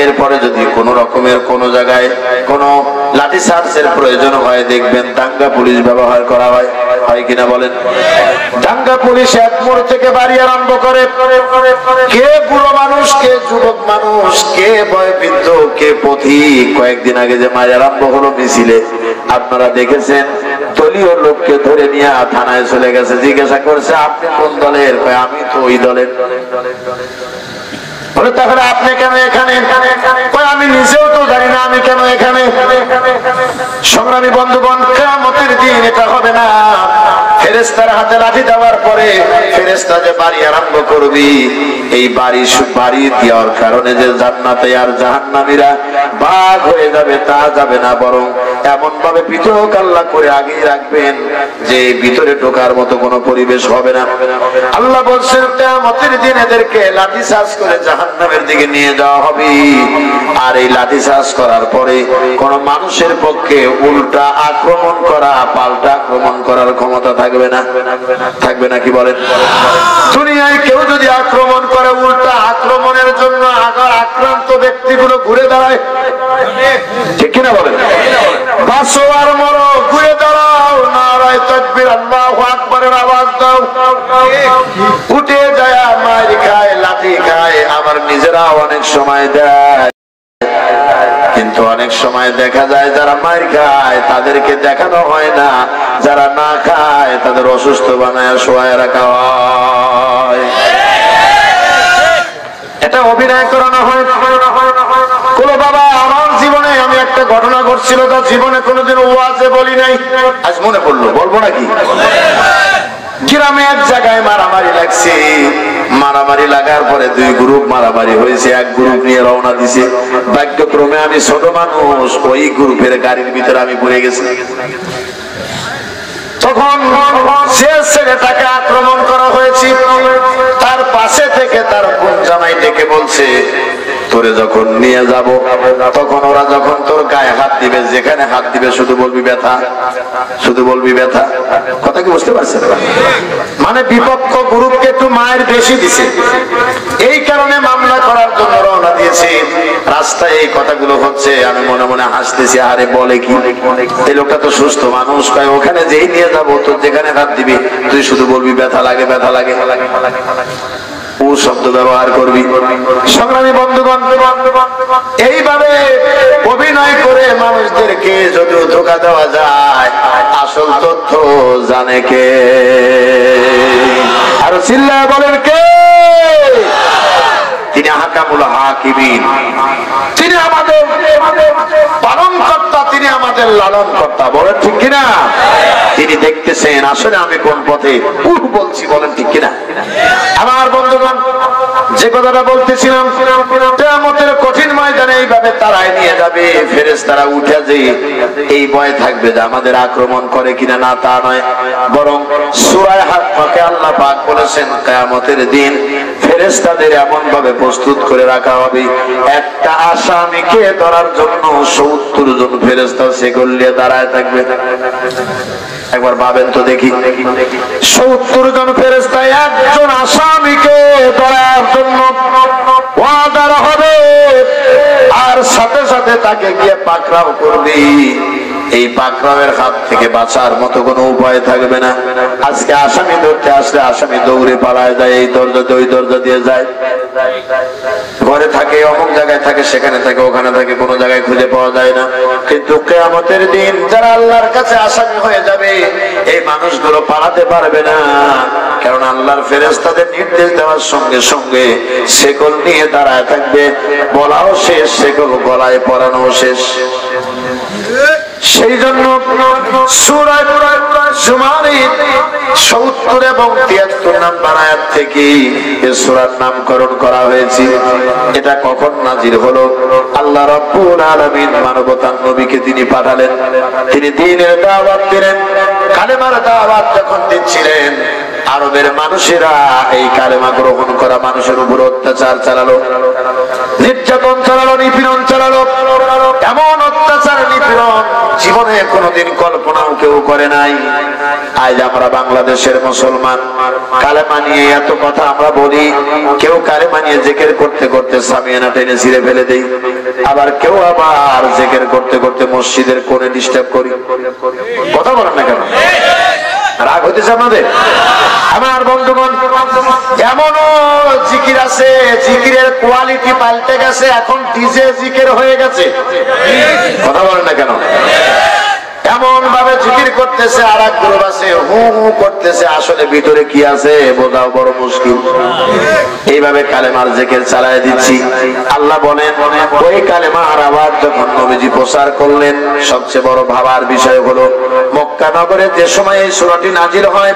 এরপরে যদি কোন রকমের কোন জায়গায় কোন লাঠি চার্জের প্রয়োজন হয়, দেখবেন দাঙ্গা পুলিশ ব্যবহার করা হয়, হয় কিনা বলেন? দাঙ্গা পুলিশ এক মোড় থেকে বাড়ি আরম্ভ করে, কে বুড়ো মানুষ, কে যুবক মানুষ, কে বয়োবৃদ্ধ, কে পথিক। কয়েকদিন আগে যে মাঝ আরম্ভ হলো মিছিলে, আপনারা দেখেছেন দলীয় লোককে ধরে নিয়ে থানায় চলে গেছে, জিজ্ঞাসা করছে আপনি কোন দলের? আমি তো ওই দলের। বলে তাহলে আপনি কেন এখানে? আমি নিজেও তো জানি না আমি কেন এখানে। সংগ্রামী বন্ধুগণ, কিয়ামতের দিন এটা হবে না। ফেরেশতার হাতে লাঠি দেওয়ার পরে ফেরেশতা যে বাড়ি আরম্ভ করবি, এই বাড়ি দেওয়ার কারণে যে জান্নাতে আর জাহান্নামীরা ভাগ হয়ে যাবে তা যাবে না, বরং এমন ভাবে পৃথক আল্লাহ করে আগেই রাখবেন যে ভিতরে ঢোকার মতো কোনো পরিবেশ হবে না। আল্লাহ বলছেন কিয়ামতের দিন এদেরকে লাঠি চার্জ করে জাহান্নামের দিকে নিয়ে যাওয়া হবে। আর এই লাঠি চার্জ করার পরে কোন মানুষের পক্ষে উল্টা আক্রমণ করা, পাল্টা আক্রমণ করার ক্ষমতা থাকবে না। থাকবে না কি বলেন? দুনিয়ায় কেউ যদি আক্রমণ করে, উল্টা আক্রমণের জন্য আগার আক্রান্ত ব্যক্তিগুলো ঘুরে দাঁড়ায়, ঠিক কিনা বলেন? বাঁচো আর মরো, ঘুরে দাঁড়াও, নারায়ে তাকবীর, আল্লাহু আকবারের আওয়াজ দাও। উঠে যায় মার খায়, লাঠি খায়, আবার নিজেরাও অনেক সময় দেয়। কিন্তু অনেক সময় দেখা যায় যারা মার খায় তাদেরকে দেখানো হয় না, যারা না খায় তাদের অসুস্থ বানায় শোয়ায় রাখা হয়। এটা অভিনয় করানো হয়। কোন বাবা, আমার জীবনে আমি একটা ঘটনা ঘটছিল, তার জীবনে কোনোদিন ওয়াজে বলি নাই, আজ মনে পড়লো, বলবো নাকি? গ্রামে এক জায়গায় মারামারি লাগছে। মারামারি লাগার পরে দুই গ্রুপ মারামারি হয়েছে, এক গ্রুপ নিয়ে রওনা দিছে। ভাগ্যক্রমে আমি ছোট মানুষ, ওই গ্রুপের গাড়ির ভিতরে আমি পড়ে গেছি। তখন সে ছেলেটাকে আক্রমণ করা হয়েছে, তার পাশে থেকে তার বোন জামাই ডেকে বলছে তোরে যখন নিয়ে যাব, তখন ওরা যখন তোর গায়ে হাত দিবে, যেখানে হাত দিবে শুধু বলবি ব্যথা, শুধু বলবি ব্যথা। কথা কি বুঝতে পারছেন? মানে বিপক্ষ গ্রুপকে একটু মায়ের বেশি দিছে, এই কারণে মামলা করার জন্য রওনা দিয়েছে। রাস্তায় এই কথাগুলো হচ্ছে, আমি মনে মনে হাসতেছি, আরে বলে কি, এই লোকটা তো সুস্থ মানুষ, কয় ওখানে যেই নিয়ে যাবো তোর যেখানে হাত দিবি তুই শুধু বলবি ব্যথা লাগে, ব্যথা লাগে, ও শব্দ ব্যবহার করবি। সংগ্রামী বন্ধুগণ, এইভাবে অভিনয় করে মানুষদেরকে যদিও ধোঁকা দেওয়া যায়, আসল তথ্য জানে কে? আর চিল্লায় বলেন কে? তিনি হাকামুল হাকিমিন, তিনি আমাদের পালনকর্তা, তিনি আমাদের লালনকর্তা। বলেন ঠিক কিনা? তিনি দেখতেছেন আসলে আমি কোন পথে বলছি, বলেন ঠিক কিনা? আমার বন্ধুগণ, যে কথাটা বলতেছিলাম, কিয়ামতের কঠিন ময়দানে এইভাবে তারাই নিয়ে যাবে ফেরেশতারা উঠে, যে এই ভয় থাকবে যে আমাদের আক্রমণ করে কিনা, না তা নয়, বরং সূরা হাক্কাকে আল্লাহ পাক বলেছেন কিয়ামতের দিন ফেরেশতাদের এমন ভাবে প্রস্তুত করে রাখা হবে, একটা আসামিকে ধরার জন্য 70 জন ফেরেশতা সেকল নিয়ে দাঁড়ায় থাকবে। একবার ভাবেন তো দেখি, 70 জন ফেরেশতা একজন আসামিকে ধরার জন্য ওয়াদার হবে, আর সাথে সাথে তাকে গিয়ে পাকড়াও করবে। এই পাকড়াওয়ের হাত থেকে বাঁচার মতো কোনো উপায় থাকবে না। আজকে আসামি ধরতে আসলে আসামি দৌড়ে পালায় যায়, এই দরজা ওই দরজা দিয়ে যায়, ঘরে থাকে, অমুক জায়গায় থাকে, সেখানে থাকে, ওখানে থাকে, কোনো জায়গায় খুঁজে পাওয়া যায় না। কিন্তু কিয়ামতের দিন যারা আল্লাহর কাছে আসামি হয়ে যাবে, এই মানুষগুলো পালাতে পারবে না, কারণ আল্লাহর ফেরেশতাদের নির্দেশ দেওয়ার সঙ্গে সঙ্গে শেকল নিয়ে দাঁড়ায় থাকবে। বলাও শেষ, শেকল গলায় পরানো শেষ। সেই জন্য সূরা জুমারের 70 এবং 73 নম্বর আয়াত থেকে এই সূরার নামকরণ করা হয়েছে। এটা কখন নাজিল হলো? আল্লাহ রাব্বুল আলামিন মানবতার নবীকে তিনি পাঠালেন, তিনি দ্বীনের দাওয়াত দিলেন, কালেমার দাওয়াত যখন দিচ্ছিলেন, আরবের মানুষেরা এই কালেমা গ্রহণ করা মানুষের উপর অত্যাচার চালালো, নির্যাতন চালালো, নিপীড়ন চালালো। এমন অত্যাচার নিপীড়ন জীবনে কোনোদিন কল্পনাও কেউ করে নাই। আজ আমরা বাংলাদেশের মুসলমান কালেমা নিয়ে এত কথা আমরা বলি, কেউ কালেমা নিয়ে জিকির করতে করতে সামিয়ানা টেনে ছিঁড়ে ফেলে দেই, আবার কেউ আবার জিকির করতে করতে মসজিদের কোণে ডিস্টার্ব করি। কথা বলেন না কেন? রাগ হইতেছে আমাদের? আমার বন্ধুগণ, এমনও জিকির আছে, জিকিরের কোয়ালিটি পাল্টে গেছে, এখন ডিজে জিকির হয়ে গেছে। কথা বলেন না কেন? এমন ভাবে জিকির করতেছে, আর এক গ্রুপ আছে হু হু করতেছে, আসলে ভিতরে কি আছে বোঝাও বড় মুশকিল। এইভাবে কালেমার জিকির চালায় দিচ্ছি। আল্লাহ বলেন, ওই কালেমার আওয়াজ যখন নবীজি প্রচার করলেন, সবচেয়ে বড় ভাবার বিষয় হলো মক্কা নগরে যে সময় এই সূরাটি নাজিল হয়,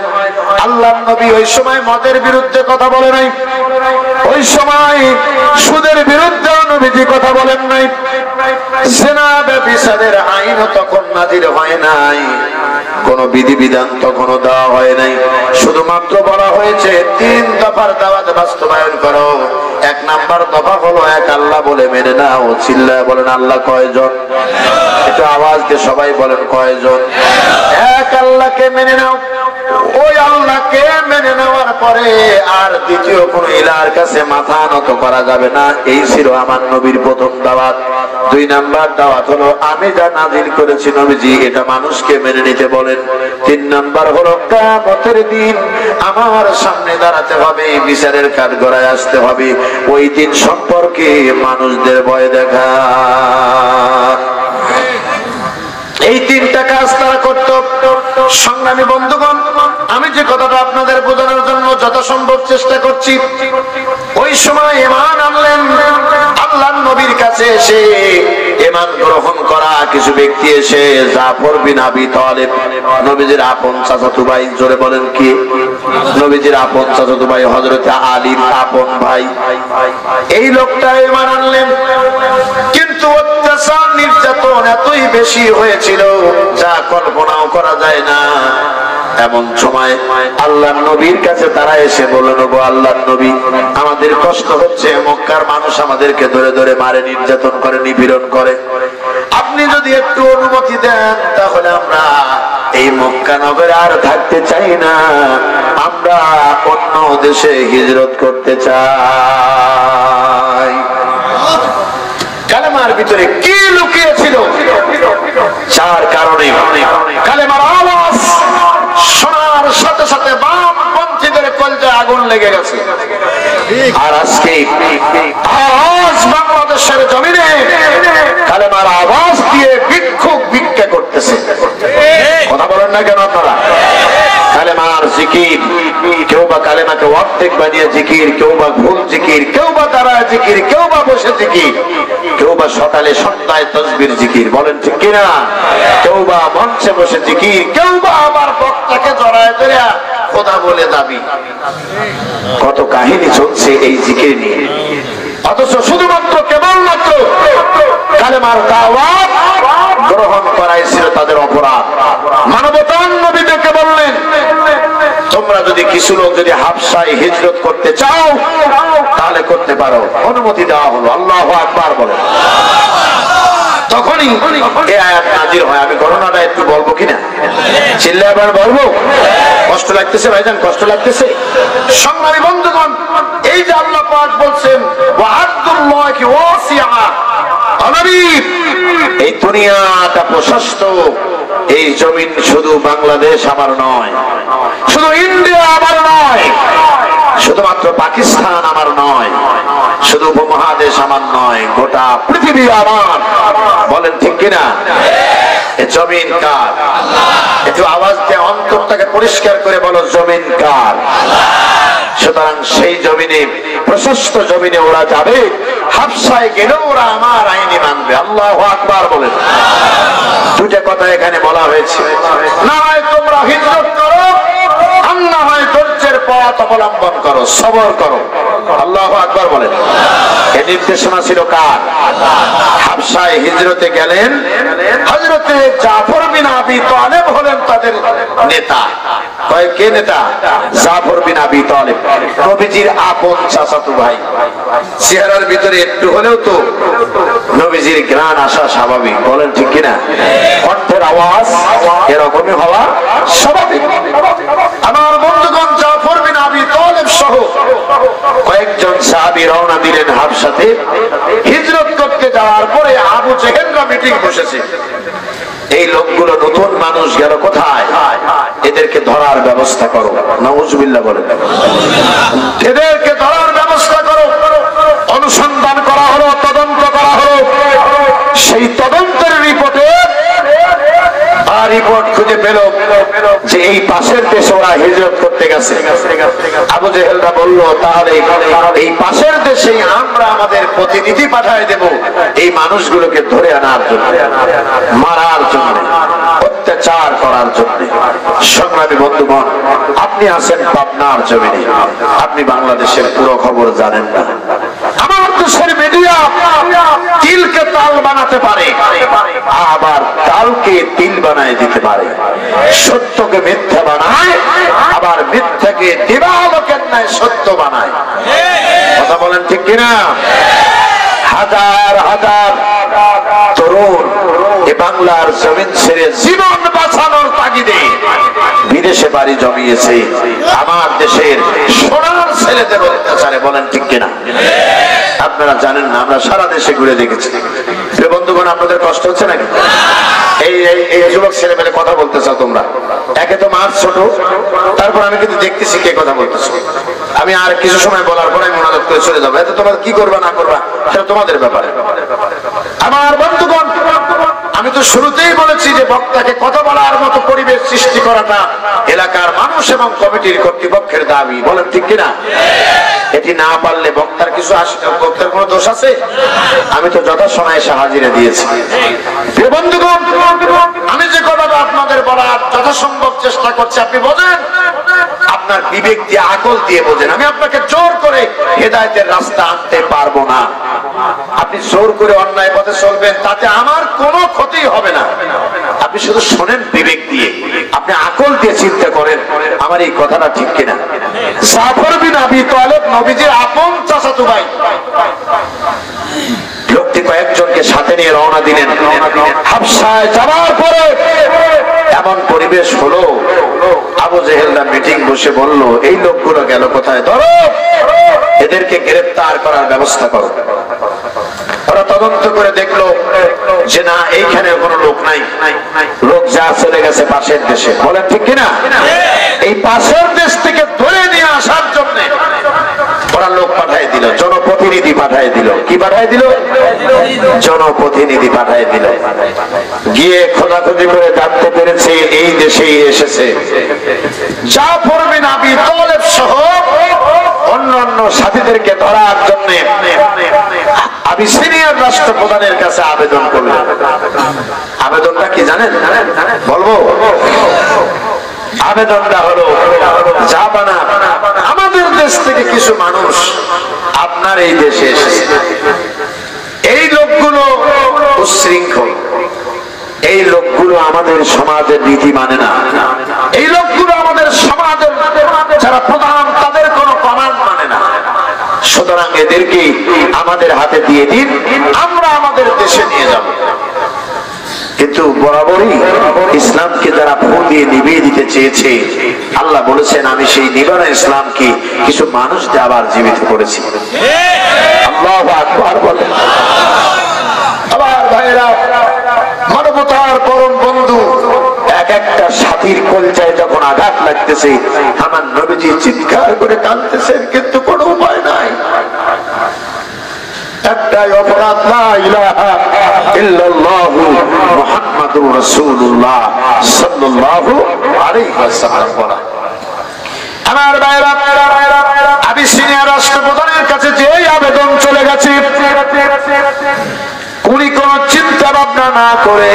আল্লাহর নবী ওই সময় মদের বিরুদ্ধে কথা বলে নাই, ওই সময় সুদের বিরুদ্ধে নবীজি কথা বলেন নাই, জিনা ব্যভিচারের আইনও তখন নাজিল হয় নাই, কোন বিধিবিধান তখনও দেওয়া হয় নাই। শুধুমাত্র বলা হয়েছে 3 দফার দাওয়াত বাস্তবায়ন করো। 1 নাম্বার দফা হলো এক আল্লাহ বলে মেনে নাও। চিল্লায় বলেন আল্লাহ কয়জন? একটু আওয়াজ দিয়ে সবাই বলেন কয়জন? এক আল্লাহকে মেনে নাও। ওই আল্লাহকে মেনে নেওয়ার পরে আর দ্বিতীয় কোন ইলার কাছে মাথা নত করা যাবে না। এই ছিল আমার নবীর প্রথম দাওয়াত। 2 নাম্বার দাওয়াত হলো আমি যা নাজিল করেছি নবীজি এটা মানুষকে মেনে নিতে বলেন। 3 নাম্বার হলো কিয়ামতের দিন আমার সামনে দাঁড়াতে হবে, বিচারের কাঠগড়ায় আসতে হবে, ওই দিন সম্পর্কে মানুষদের ভয় দেখা। এই 3টা কাজ তারা করত। সংগ্রামী বন্ধুগণ, আমি যে কথাটা আপনাদের বোঝানোর জন্য যথাসম্ভব চেষ্টা করছি, ওই সময় ঈমান আনলেন আল্লাহর নবীর কাছে এসে ঈমান গ্রহণ করা কিছু ব্যক্তি এসে জাফর বিন আবি তালেব, নবীজির আপন চাচাতো ভাই, জোরে বলেন কি? নবীজির আপন চাচাতো ভাই হযরত আলীর আপন ভাই। এই লোকটা ঈমান আনলেন, কিন্তু অত্যাচার নির্যাতন এতই বেশি হয়েছিল যা কল্পনাও করা যায় না। এমন সময় আল্লাহর নবীর কাছে তারা এসে বললেন, গো আল্লাহর নবী, আমাদের কষ্ট হচ্ছে, মক্কার মানুষ আমাদেরকে ধরে ধরে মারে, নির্যাতন করে, নিপীড়ন করে, আপনি যদি একটু অনুমতি দেন তাহলে আমরা এই মক্কা নগরে আর থাকতে চাই না, আমরা অন্য দেশে হিজরত করতে চাই। কালেমার ভিতরে কি লুকিয়ে ছিল? 4 কারণে। কালেমার আওয়াজ শোনার সাথে সাথে বামপন্থীদের কলজায় আগুন লেগে গেছে। আর আজকে আজ বাংলাদেশের জমিনে কালেমার আওয়াজ দিয়ে ভিক্ষুক ভিক্ষা করতেছে। কথা বলেন না কেন আপনারা? কালেমার জিকির, কেউ বা কালেমাকে অর্ধেক বানিয়ে জিকির, কেউ বা ভুল জিকির, কেউ বা দাঁড়ায় জিকির, কেউ বা বসে জিকির, কেউ বা সকালে সন্ধ্যায় তাসবির জিকির, বলেন ঠিক কিনা? কেউ বা মঞ্চে বসে জিকির, কেউ বা আবার বক্তাকে জড়ায় ধরে খোদা বলে দাবি। কত কাহিনী চলছে এই জিকির নিয়ে, অথচ শুধুমাত্র কেবলমাত্র কালেমার দাওয়াত গ্রহণ করাই ছিল তাদের অপরাধ। মানবতার নবী ডেকে বললেন, তোমরা যদি কিছু লোক যদি হাবশায় হিজরত করতে চাও তাহলে করতে পারো, অনুমতি দেওয়া হলো। আল্লাহু আকবার বলেন। তখনই এই আয়াত নাজিল হয়। আমি ঘটনাটা একটু বলবো কিনা? চিল্লায় আবার বলবো? কষ্ট লাগতেছে ভাইজান? কষ্ট লাগতেছে? সংগ্রামী বন্ধুগণ, এই যে আল্লাহ পাক বলছেন ওয়া'আদুল্লাহি ওয়াসিআ, এই দুনিয়াটা প্রশস্ত, এই জমিন শুধু বাংলাদেশ আমার নয়, শুধু ইন্ডিয়া আমার নয়, শুধুমাত্র পাকিস্তান আমার নয়, শুধু উপমহাদেশ আমার নয়, গোটা পৃথিবী আমার। বলেন ঠিক কিনা? জমিন কার? একটু আওয়াজ দিয়ে অন্তরটাকে পরিষ্কার করে বলো, জমিন কার? সুতরাং সেই জমিনে, প্রশস্ত জমিনে ওরা যাবে, হাবশায় গেলেও ওরা আমার আইনি মানবে। আল্লাহু আকবার বলেন। দুইটা কথা এখানে বলা হয়েছে, না হয় তোমরা হিজরত করো, আর না হয় ধৈর্যের পথ অবলম্বন করো, সবর করো। আল্লাহু আকবার বলেন। এই নির্দেশনা ছিল কার? হাবশায় হিজরতে গেলেন হযরতে জাফর বিন আবি তালেব হলেন তাদের নেতা। কে নেতা? জাফর বিন আবি তালেব, নবীজির আপন চাচাতো ভাই। চেহারার ভিতরে একটু হলেও তো নবীজির ঘ্রাণ আসা স্বাভাবিক, বলেন ঠিক কিনা? কণ্ঠের আওয়াজ এরকমই হওয়া স্বাভাবিক। আমার বন্ধুগণ, জাফর বিন আবি তালেব সহ কয়েকজন সাহাবী রওনা দিলেন হাবশাতে। হিজরত করতে যাওয়ার পরে আবু জেহেলরা মিটিং বসেছে। এই লোকগুলো নতুন মানুষ গেল কোথায়, এদেরকে ধরার ব্যবস্থা করো। নাউজুবিল্লাহ বলেন। এদেরকে ধরার ব্যবস্থা করো। অনুসন্ধান করা হলো, তদন্ত করা হলো। সেই তদন্তের রিপোর্টে রিপোর্ট খুঁজে পেল যে এই পাশের দেশে ওরা হিজরত করতে গেছে। আবু জেহেলরা বলল, তাহলে এই পাশের দেশে আমরা আমাদের প্রতিনিধি পাঠায় দেব এই মানুষগুলোকে ধরে আনার জন্য, মারার জন্য, অত্যাচার করার জন্য। সংগ্রামী বন্ধুগণ, আপনি আছেন পাবনার জমিনে, আপনি বাংলাদেশের পুরো খবর জানেন না। আমার দেশের মিডিয়া তিলকে তাল বানাতে পারে, আবার তালকে তিল বানায় দিতে পারে। সত্যকে মিথ্যা বানায়, আবার মিথ্যাকে দিবালোকের ন্যায় সত্য বানায়। কথা বলেন ঠিক কিনা? হাজার হাজার তরুণ এ বাংলার জমিন ছেড়ে জীবন বাঁচানোর তাগিদে বিদেশে বাড়ি জমিয়েছে আমার দেশের সোনার ছেলেদের অত্যাচারে, বলেন ঠিক কিনা? আপনারা জানেন না, আমরা সারা দেশে ঘুরে দেখেছি। বন্ধুগণ, আপনাদের কষ্ট হচ্ছে নাকি? এই যুবক ছেলে মেলে কথা বলতে চাও তোমরা, একে তো মার ছোট, তারপর আমি কিন্তু দেখতেছি কে কথা বলতেছো। আমি আর কিছু সময় বলার পরে আমি মোনাজাত করে চলে যাবো। এতে তোমরা কি করবা না করবা সেটা তোমাদের ব্যাপারে। আমার বন্ধুগণ, আমি তো শুরুতেই বলেছি যে বক্তাকে কথা বলার মতো পরিবেশ সৃষ্টি করাটা এলাকার মানুষ এবং কমিটির কর্তৃপক্ষের দাবি, বলেন ঠিক কিনা? এটি না পারলে বক্তার কিছু বক্তার কোনো দোষ আছে? আমি তো যথাসময়ে এসে হাজিরা দিয়েছি। বন্ধুগণ, আমি যে কথাটা আপনাদের বলার যথাসম্ভব চেষ্টা করছি, আপনি বোঝেন, আপনার বিবেক দিয়ে, আকল দিয়ে বোঝেন। আমি আপনাকে জোর করে হেদায়েতের রাস্তা আনতে পারবো না। আপনি জোর করে অন্যায় পথে চলবেন, তাতে আমার কোনো ক্ষতি হবে না। আপনি শুধু শোনেন বিবেক দিয়ে, আপনি আকল দিয়ে চিন্তা করেন আমার এই কথাটা ঠিক কিনা। জাফর বিন আবি তালেব নবীজির আপন চাচাতো ভাই। লোকটি কয়েকজনকে সাথে নিয়ে রওনা দিলেন। হাবশায় যাওয়ার পরে এমন পরিবেশ হলো, আবু জেহেলরা মিটিং বসে বলল, এই লোকগুলো গেল কোথায়? ধরো, এদেরকে গ্রেফতার করার ব্যবস্থা করো। ওরা তদন্ত করে দেখলো যে না, এইখানে কোনো লোক নাই, লোক যা চলে গেছে পাশের দেশে, বলেন ঠিক কিনা? এই পাশের দেশ থেকে ধরে নিয়ে আসার জন্য ওরা লোক পাঠায় দিল, জনপ্রতিনিধি পাঠায় দিল। কি পাঠায় দিল? জনপ্রতিনিধি পাঠায় দিল। গিয়ে খোঁজাখুঁজি করে জানতে পেরেছে এই দেশেই এসেছে জাফর বিন আবি তালেব সহ অন্যান্য সাথীদেরকে ধরার জন্য আবিসিনিয়ার রাষ্ট্রপ্রধানের কাছে আবেদন করলেন। আবেদনটা কি জানেন? বলবো। আবেদনটা হলো, জাপানা, আমাদের দেশ থেকে কিছু মানুষ আপনার এই দেশে এসেছে। এই লোকগুলো উচ্ছৃঙ্খল, এই লোকগুলো আমাদের সমাজের নীতি মানে না, এই লোকগুলো আমাদের সমাজের যারা প্রধান তাদের কোনো কমান্ড মানে না। সুতরাং এদেরকে আমাদের হাতে দিয়ে দিন, আমরা আমাদের দেশে নিয়ে যাব। কিন্তু বরাবরই ইসলামকে যারা ফু দিয়ে নিভিয়ে দিতে চেয়েছে, আল্লাহ বলেছেন আমি সেই নিবারণ ইসলামকে কিছু মানুষ দিয়ে আবার জীবিত করেছি। আল্লাহু আকবার বলেন। আবার ভাইরা, মানবতার পরম বন্ধু, এক একটা সাথীর কলজায় যখন আঘাত লাগতেছে, আমার নবীজি চিৎকার করে কাঁদতেছেন, কিন্তু কোনো উপায় নাই। একটাই অপরাধ, লা ইলাহা ইল্লাল্লাহু মুহাম্মাদুর রাসূলুল্লাহ সাল্লাল্লাহু আলাইহি ওয়াসাল্লাম বলা। আমার ভাইরা, আবিসিনিয়া রাষ্ট্রপ্রধানের কাছে যে আবেদন চলে গেছে, কোন চিন্তা ভাবনা না করে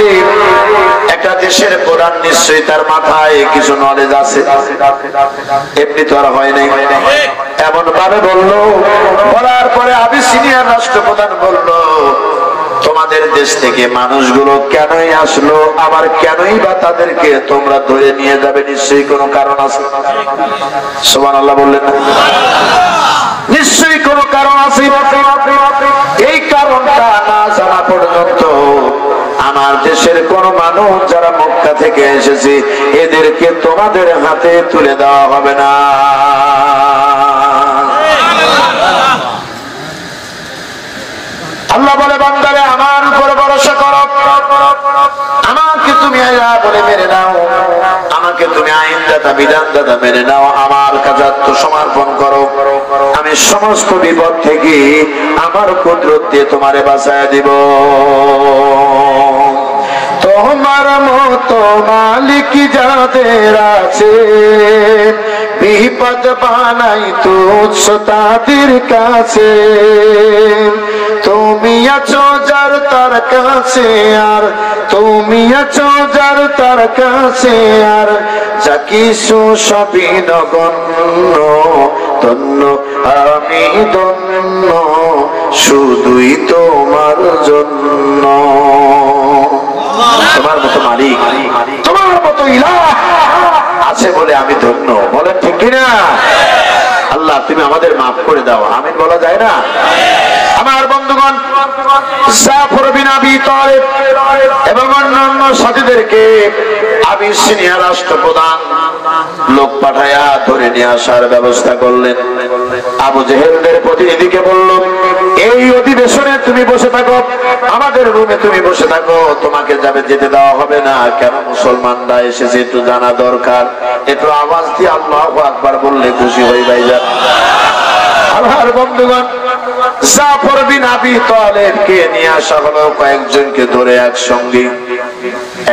একটা দেশের প্রধান নিশ্চয়ই তার মাথায় কিছু নলেজ আছে, এমনি তো আর হয় নাই। এমন ভাবে বললো, বলার পরে আবিসিনিয়ার রাষ্ট্রপ্রধান বলল, তোমাদের দেশ থেকে মানুষগুলো কেনই আসলো, আবার কেনই বা তাদেরকে তোমরা ধরে নিয়ে যাবে? নিশ্চয়ই কোনো কারণ আছে। সুবহানাল্লাহ বললেন না? নিশ্চয়ই কোনো কারণ আছে। এই কারণটা না জানা পর্যন্ত আমার দেশের কোন মানুষ যারা মক্কা থেকে এসেছে এদেরকে তোমাদের হাতে তুলে দেওয়া হবে না। আল্লাহ বলে, বান্দারে আমার উপর ভরসা করো, আমাকে তুমি আল্লাহ বলে মেনে নাও, আমাকে তুমি আইনদাতা বিধানদাতা মেনে নাও, আমার কাছে আত্মসমর্পণ করো, আমি সমস্ত বিপদ থেকে আমার কুদরত দিয়ে তোমারে বাঁচায় দিব। তোমার মতো মালিক যাদের আছে বিপদ বানাই তুচ্ছ তাদের কাছে, তুমি আছো যার তার কাছে, আর তুমি আছো যার তার কাছে, আর যা কিছু সবই নগণ্য, ধন্য আমি ধন্য শুধুই তোমার জন্য। তোমার মতো মালিক, তোমার মতো ইলাহ আছে বলে আমি ধন্য, বলেন ঠিক কিনা? আল্লাহ তুমি আমাদের মাফ করে দাও, আমিন বলা যায় না? আমার বন্ধুগণ, জাফর বিন আবি তালেব এবং অন্যান্য সাথীদেরকে আবিসিনিয়া রাষ্ট্রপ্রধান লোক পাঠায়া ধরে নিয়ে আসার ব্যবস্থা করলেন। আবু জেহেলদের প্রতিনিধিকে বলল, এই অধিবেশনে তুমি বসে থাকো, আমাদের রুমে তুমি বসে থাকো, তোমাকে যাবে যেতে দেওয়া হবে না। কেন মুসলমানরা এসেছে একটু জানা দরকার, একটু আওয়াজ দিয়ে আল্লাহু আকবার বললে খুশি হই ভাইজান। আল্লাহর বন্ধুগণ, জাফর বিন আবি তালেবকে নিয়ে আসা হলো, কয়েকজনকে ধরে একসঙ্গে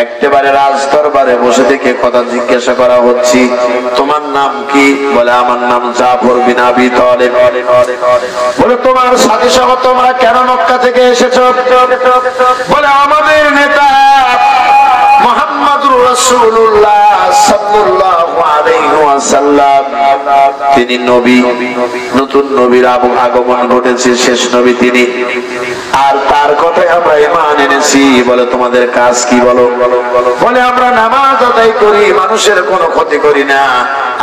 একেবারে রাজ দরবারে বসে থেকে কথা জিজ্ঞাসা করা হচ্ছে, তোমার নাম কি? বলে, আমার নাম জাফর বিন আবি তালেব। বলে, তোমার সাথী সহ তোমরা কেন মক্কা থেকে এসেছো? বলে, আমাদের নেতা মুহাম্মদুর রাসূলুল্লাহ সাল্লাল্লাহু আলাইহি ওয়াসাল্লাম তিনি নবী, নতুন নবীর আগমন ঘটেছে, শেষ নবী তিনি, আর তার কথাই আমরা ঈমান এনেছি। বলে, তোমাদের কাজ কি বলো? বলে, আমরা নামাজ আদায় করি, মানুষের কোনো ক্ষতি করি না,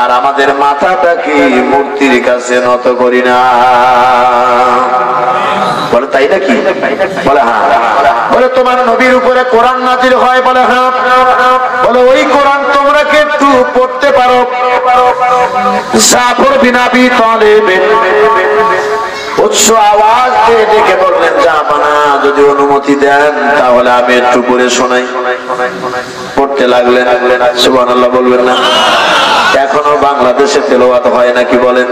আর আমাদের মাথাটা কি মূর্তির কাছে নত করি না। বলে, তাই নাকি? বলে, হ্যাঁ। বলে, তোমার নবীর উপরে কোরআন নাযিল হয়? বলে, হ্যাঁ। বলে, ওই কোরআন তোমরা কি একটু পড়তে পারো? জাফর বিন আবি তালেব উচ্চ আওয়াজ দিয়ে ডেকে বললেন, জাপানা যদি অনুমতি দেন তাহলে আমি একটু পড়ে শোনাই। পড়তে লাগলেন। সুবহানাল্লাহ বলবেন না? এখনো বাংলাদেশে তেলাওয়াত হয় নাকি বলেন?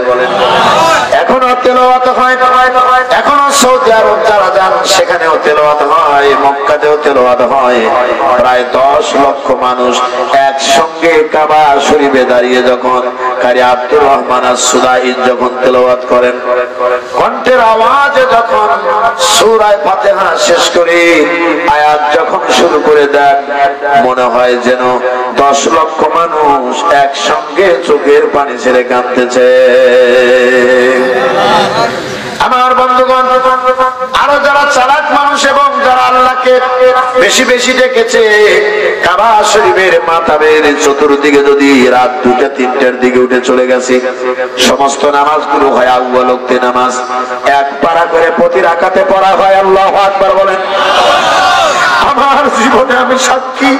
এখনো তেলাওয়াত হয়, এখনো সৌদি আরব যারা যান সেখানেও তেলাওয়াত হয়, মক্কাতেও তেলাওয়াত হয়। প্রায় 10 লক্ষ মানুষ একসঙ্গে কাবা শরীফে দাঁড়িয়ে যখন কারি আব্দুর রহমান আস-সুদাই যখন তেলাওয়াত করেন, কণ্ঠের আওয়াজে যখন সূরা ফাতিহা শেষ করে আয়াত যখন শুরু করে দেন, মনে হয় যেন 10 লক্ষ মানুষ একসঙ্গে চোখের পানি ছেড়ে কাঁদতেছে। আমার বন্ধুগণ, আরো যারা চালাক মানুষ এবং যারা আল্লাহকে বেশি বেশি ডেকেছে, কাবা শরীফের মাতাবের চতুর্দিকে যদি রাত 2টা 3টার দিকে উঠে চলে গেছে, সমস্ত নামাজগুলো হয় আউয়াল ওয়াক্তে নামাজ, এক পারা করে প্রতি রাকাতে পড়া হয়। আল্লাহু আকবার বলেন। আমার জীবনে আমি সাক্ষী,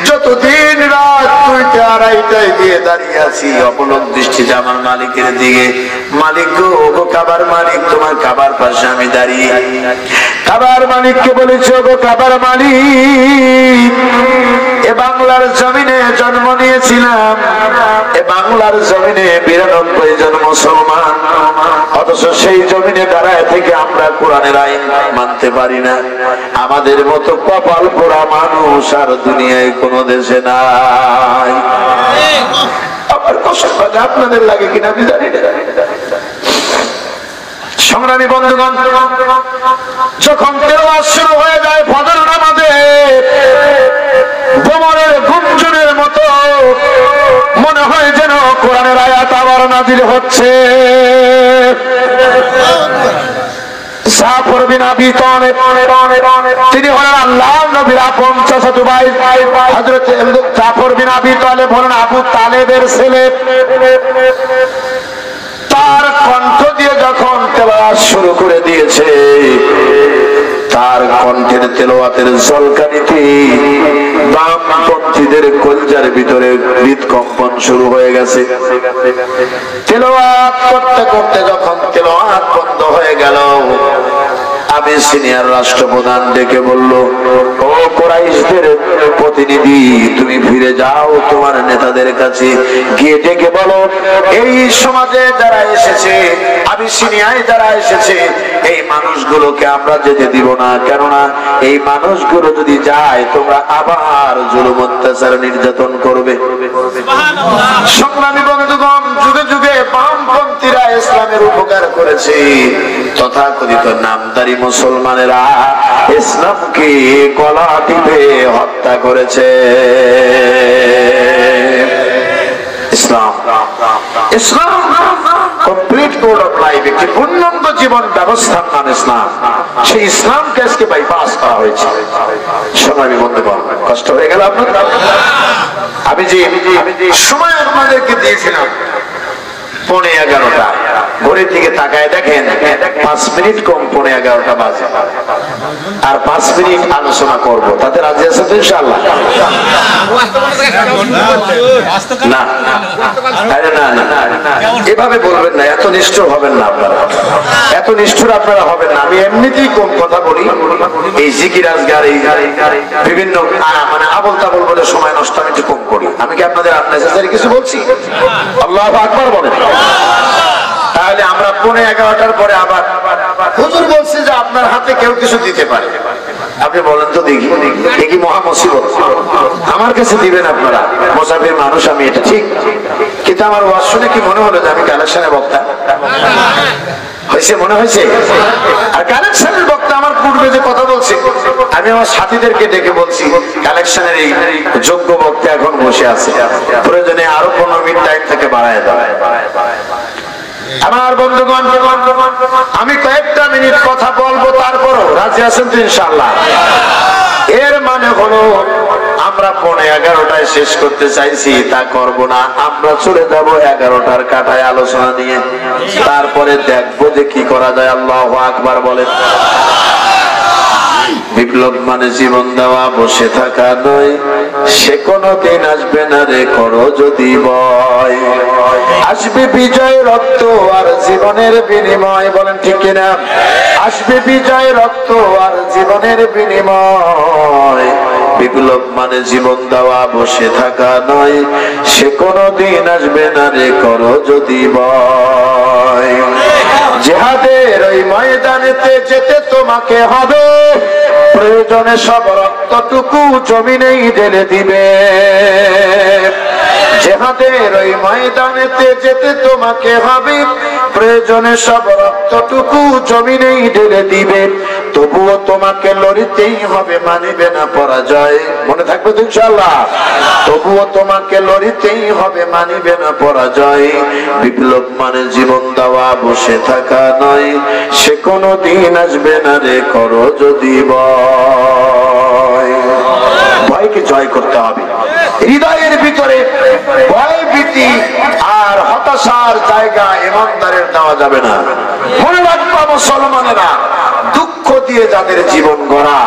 যতদিন রাত 2টা 2:30টায় গিয়ে দাঁড়িয়ে আছি অপলক দৃষ্টিতে আমার মালিকের দিকে, মালিক গো কাবার মালিক, তোমার কাবার পাশে আমি দাঁড়িয়ে কাবার মালিককে বলেছি, গো কাবার মালিক, এ বাংলার জমিনে জন্ম নিয়েছিলাম, এ বাংলার জমিনে 92 জন মুসলমান, অথচ সেই জমিনে দাঁড়ায় থেকে আমরা কোরআনের আইন মানতে পারি না। আমাদের মতো কপাল পোড়া মানুষ আর দুনিয়ায় কোন দেশে নাই। আমার কষ্ট আপনাদের লাগে কিনা আমি জানি না। সংগ্রামী বন্ধুগণ, যখন তেলাওয়াত শুরু হয়ে যায় ফজর নামাজে, বোমারের গুঞ্জনের মতো মনে হয় যেন কোরআনের আয়াত আবার নাযিল হচ্ছে। জাফর বিন আবি তালেব তিনি হলেন আল্লাহর নবীর আপন চাচাতো ভাই। হযরত জাফর বিন আবি তালেব হলেন আবু তালেবের ছেলে। তার কণ্ঠ দিয়ে যখন তেলাওয়াত শুরু করে দিয়েছে, তার কণ্ঠের তেলাওয়াতের ঝলকানিতে বামপন্থীদের কলজার ভিতরে হৃদকম্পন শুরু হয়ে গেছে। তেলাওয়াত করতে করতে যখন তেলাওয়াত বন্ধ হয়ে গেল, আমি সিনিয়র রাষ্ট্রপ্রধান ডেকে বলল, ও কুরাইশদের প্রতিনিধি, তুমি ফিরে যাও তোমার নেতাদের কাছে, গিয়ে ডেকে বলো এই সমাজে যারা এসেছে, আমি সিনিয়ায় যারা এসেছে, এই মানুষগুলোকে আমরা যেতে দিব না। কেননা এই মানুষগুলো যদি যায়, তোমরা আবার জুলুম অত্যাচার নির্যাতন করবে। সংগ্রামী বন্ধুগণ, যুগে যুগে বামপন্থীরা ইসলামের উপকার করেছে। তথাকথিত নামধারী মুসলমানেরা ইসলামকে গলা টিপে হত্যা করেছে। ইসলাম কমপ্লিট কোড অফ লাইফ, একটি পূর্ণাঙ্গ জীবন ব্যবস্থার নাম ইসলাম। সেই ইসলামকে আজকে বাইপাস করা হয়েছে। সংগ্রামী বন্ধুগণ, কষ্ট হয়ে গেল আপনার? আমি যে সময় আপনাদেরকে দিয়েছিলাম 11:15, ঘড়ির দিকে তাকায় দেখেন 5 মিনিট কম 11:15 বাজে। আর 5 মিনিট আলোচনা করব, তাতে রাজি আছেন তো ইনশাআল্লাহ? না, আরে না না, এভাবে বলবেন না, এত নিষ্ঠুর হবেন না আপনারা, এত নিষ্ঠুর আপনারা হবেন না। আমি এমনিতেই কম কথা বলি, এই জিকির আজগার, এই বিভিন্ন মানে আবল তাবল বলে সময় নষ্ট আমি একটু কম করি। আমি কি আপনাদের আননেসেসারি কিছু বলছি? আল্লাহু আকবার বলেন। তাহলে আমরা 11:15 পরে আবার হুজুর বলছে যে আপনার হাতে কেউ কিছু দিতে পারে, আপনি বলেন তো দেখি, দেখি মহা মুসিবত আমার কাছে দিবেন আপনারা। মুসাফির মানুষ আমি, এটা ঠিক, কিন্তু আমার ওয়াজ শুনে কি মনে হলো যে আমি কালেকশনের বক্তা হয়েছে? মনে হয়েছে? আর কালেকশনের বক্তা আমার পূর্বে যে কথা বলছে, আমি আমার সাথীদেরকে ডেকে বলছি কালেকশনের এই যোগ্য বক্তা এখন বসে আছে, প্রয়োজনে আরো 15 মিনিট টাইম থেকে বাড়ায় দেওয়া। আমার বন্ধুগণ, আমি কয়েকটা মিনিট কথা বলবো, তারপরও রাজি আছেন তো ইনশাআল্লাহ? এর মানে হলো আমরা 11:15 শেষ করতে চাইছি, তা করব না। আমরা চলে যাব 11টার কাটায় আলোচনা নিয়ে, তারপরে দেখবো যে কি করা যায়। আল্লাহু আকবার বলেন। বিপ্লব মানে জীবন দেওয়া, বসে থাকা নয়, সে কোনদিন আসবে না রে, করো যদি ভয়। আসবে বিজয়, রক্ত আর জীবনের বিনিময়, বলেন ঠিক কিনা? আসবে বিজয়, রক্ত আর জীবনের বিনিময়। বিপ্লব মানে জীবন দেওয়া, বসে থাকা নয়, সে কোনদিন আসবে না রে, করো যদি ভয়। জিহাদের ওই ময়দানেতে যেতে তোমাকে হবে, প্রয়োজনে সব রক্তটুকু জমিনেই ঢেলে দিবে। জিহাদের ওই ময়দানেতে যেতে তোমাকে হবে, প্রয়োজনে সব রক্তটুকু জমিনেই ঢেলে দিবে। তবুও তোমাকে লড়তেই হবে, মানিবে না পরাজয়। মনে থাকবে তো ইনশাআল্লাহ? তবুও তোমাকে লড়তেই হবে, মানিবে না পরাজয়। বিপ্লব মানে জীবন দেওয়া, বসে থাকা নয়, সে কোনদিন আসবে না রে, করো যদি ভয়। ভয়কে জয় করতে হবে। হৃদয়ের ভিতরে ভয়, ভীতি আর হতাশার জায়গা ইমানদারের দেওয়া যাবে না। মনে রাখবা মুসলমানেরা, দুঃখ দিয়ে যাদের জীবন গড়া,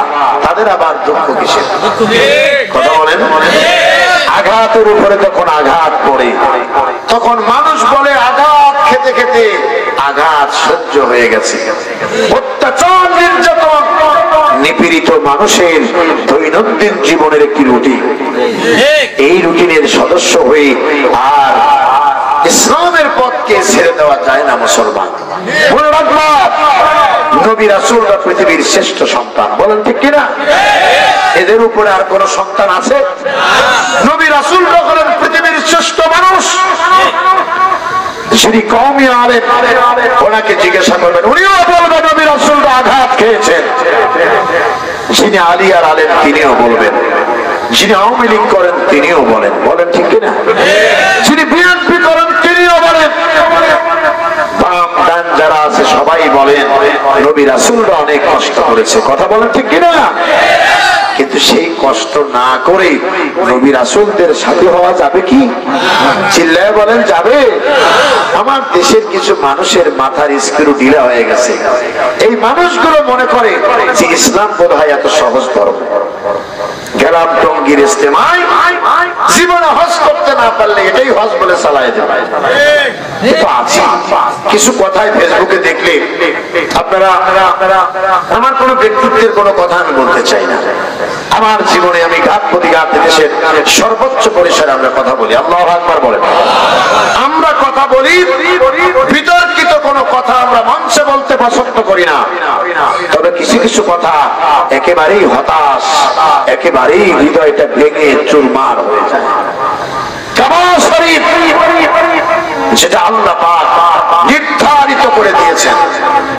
তাদের আবার দুঃখ কিসের? কথা বলেন। আঘাতের উপরে যখন আঘাত পড়ে, তখন মানুষ বলে আঘাত খেতে খেতে আঘাত সহ্য হয়ে গেছে। অত্যাচার, নির্যাতন, নিপীড়িত মানুষের দৈনন্দিন জীবনের একটি রুটিন। এই রুটিনের সদস্য হয়ে আর ইসলামের পথকে ছেড়ে দেওয়া যায় না মুসলমান। মনে রাখবা, নবী রাসূলরা পৃথিবীর শ্রেষ্ঠ সন্তান, বলেন ঠিক কিনা? এদের উপরে আর কোন সন্তান আছে? নবী রাসূলরা হলেন পৃথিবীর শ্রেষ্ঠ মানুষ। যিনি কওমি আলেম ওনাকে জিজ্ঞাসা করবেন, উনিও বলবেন নবী রাসূলরা আঘাত খেয়েছেন। যিনি আলিয়ার আলেম তিনিও বলবেন, যিনি আওয়ামী লীগ করেন তিনিও বলেন, বলেন ঠিক কিনা? যিনি বিএনপি করেন তিনিও বলেন, বাম ডান যারা আছে সবাই বলেন নবী রাসূলরা অনেক কষ্ট করেছে, কথা বলেন ঠিক কিনা? কিন্তু সেই কষ্ট না করে নবী রাসূলদের সাথে হওয়া যাবে কি? চিল্লায় বলেন যাবে? আমার দেশের কিছু মানুষের মাথার স্ক্রু ঢিলা হয়ে গেছে। এই মানুষগুলো মনে করে যে ইসলাম বোধহয় এত সহজ ধর্ম। গেলাম টঙ্গীর ইজতেমায়, জীবনে হজ করতে না পারলে এটাই হজ বলে চালায় দেবে। কিছু কথাই ফেসবুকে দেখলে আপনারা, আমার কোন ব্যক্তিত্বের কোন কথা আমি বলতে চাই না। আমার জীবনে আমি ঘাত প্রতিঘাত দেশের সর্বোচ্চ পরিসরে আমরা কথা বলি। আল্লাহু আকবার বলেন। আমরা কথা বলি, বিতর্কিত কোন কথা আমরা মঞ্চে বলতে পছন্দ করি না। তবে কিছু কিছু কথা একেবারেই হতাশ, একেবারেই হৃদয়টা ভেঙে চুরমার হয়ে যায়। কাবা শরীফ যেটা আল্লাহ পাক নির্ধারিত করে দিয়েছেন,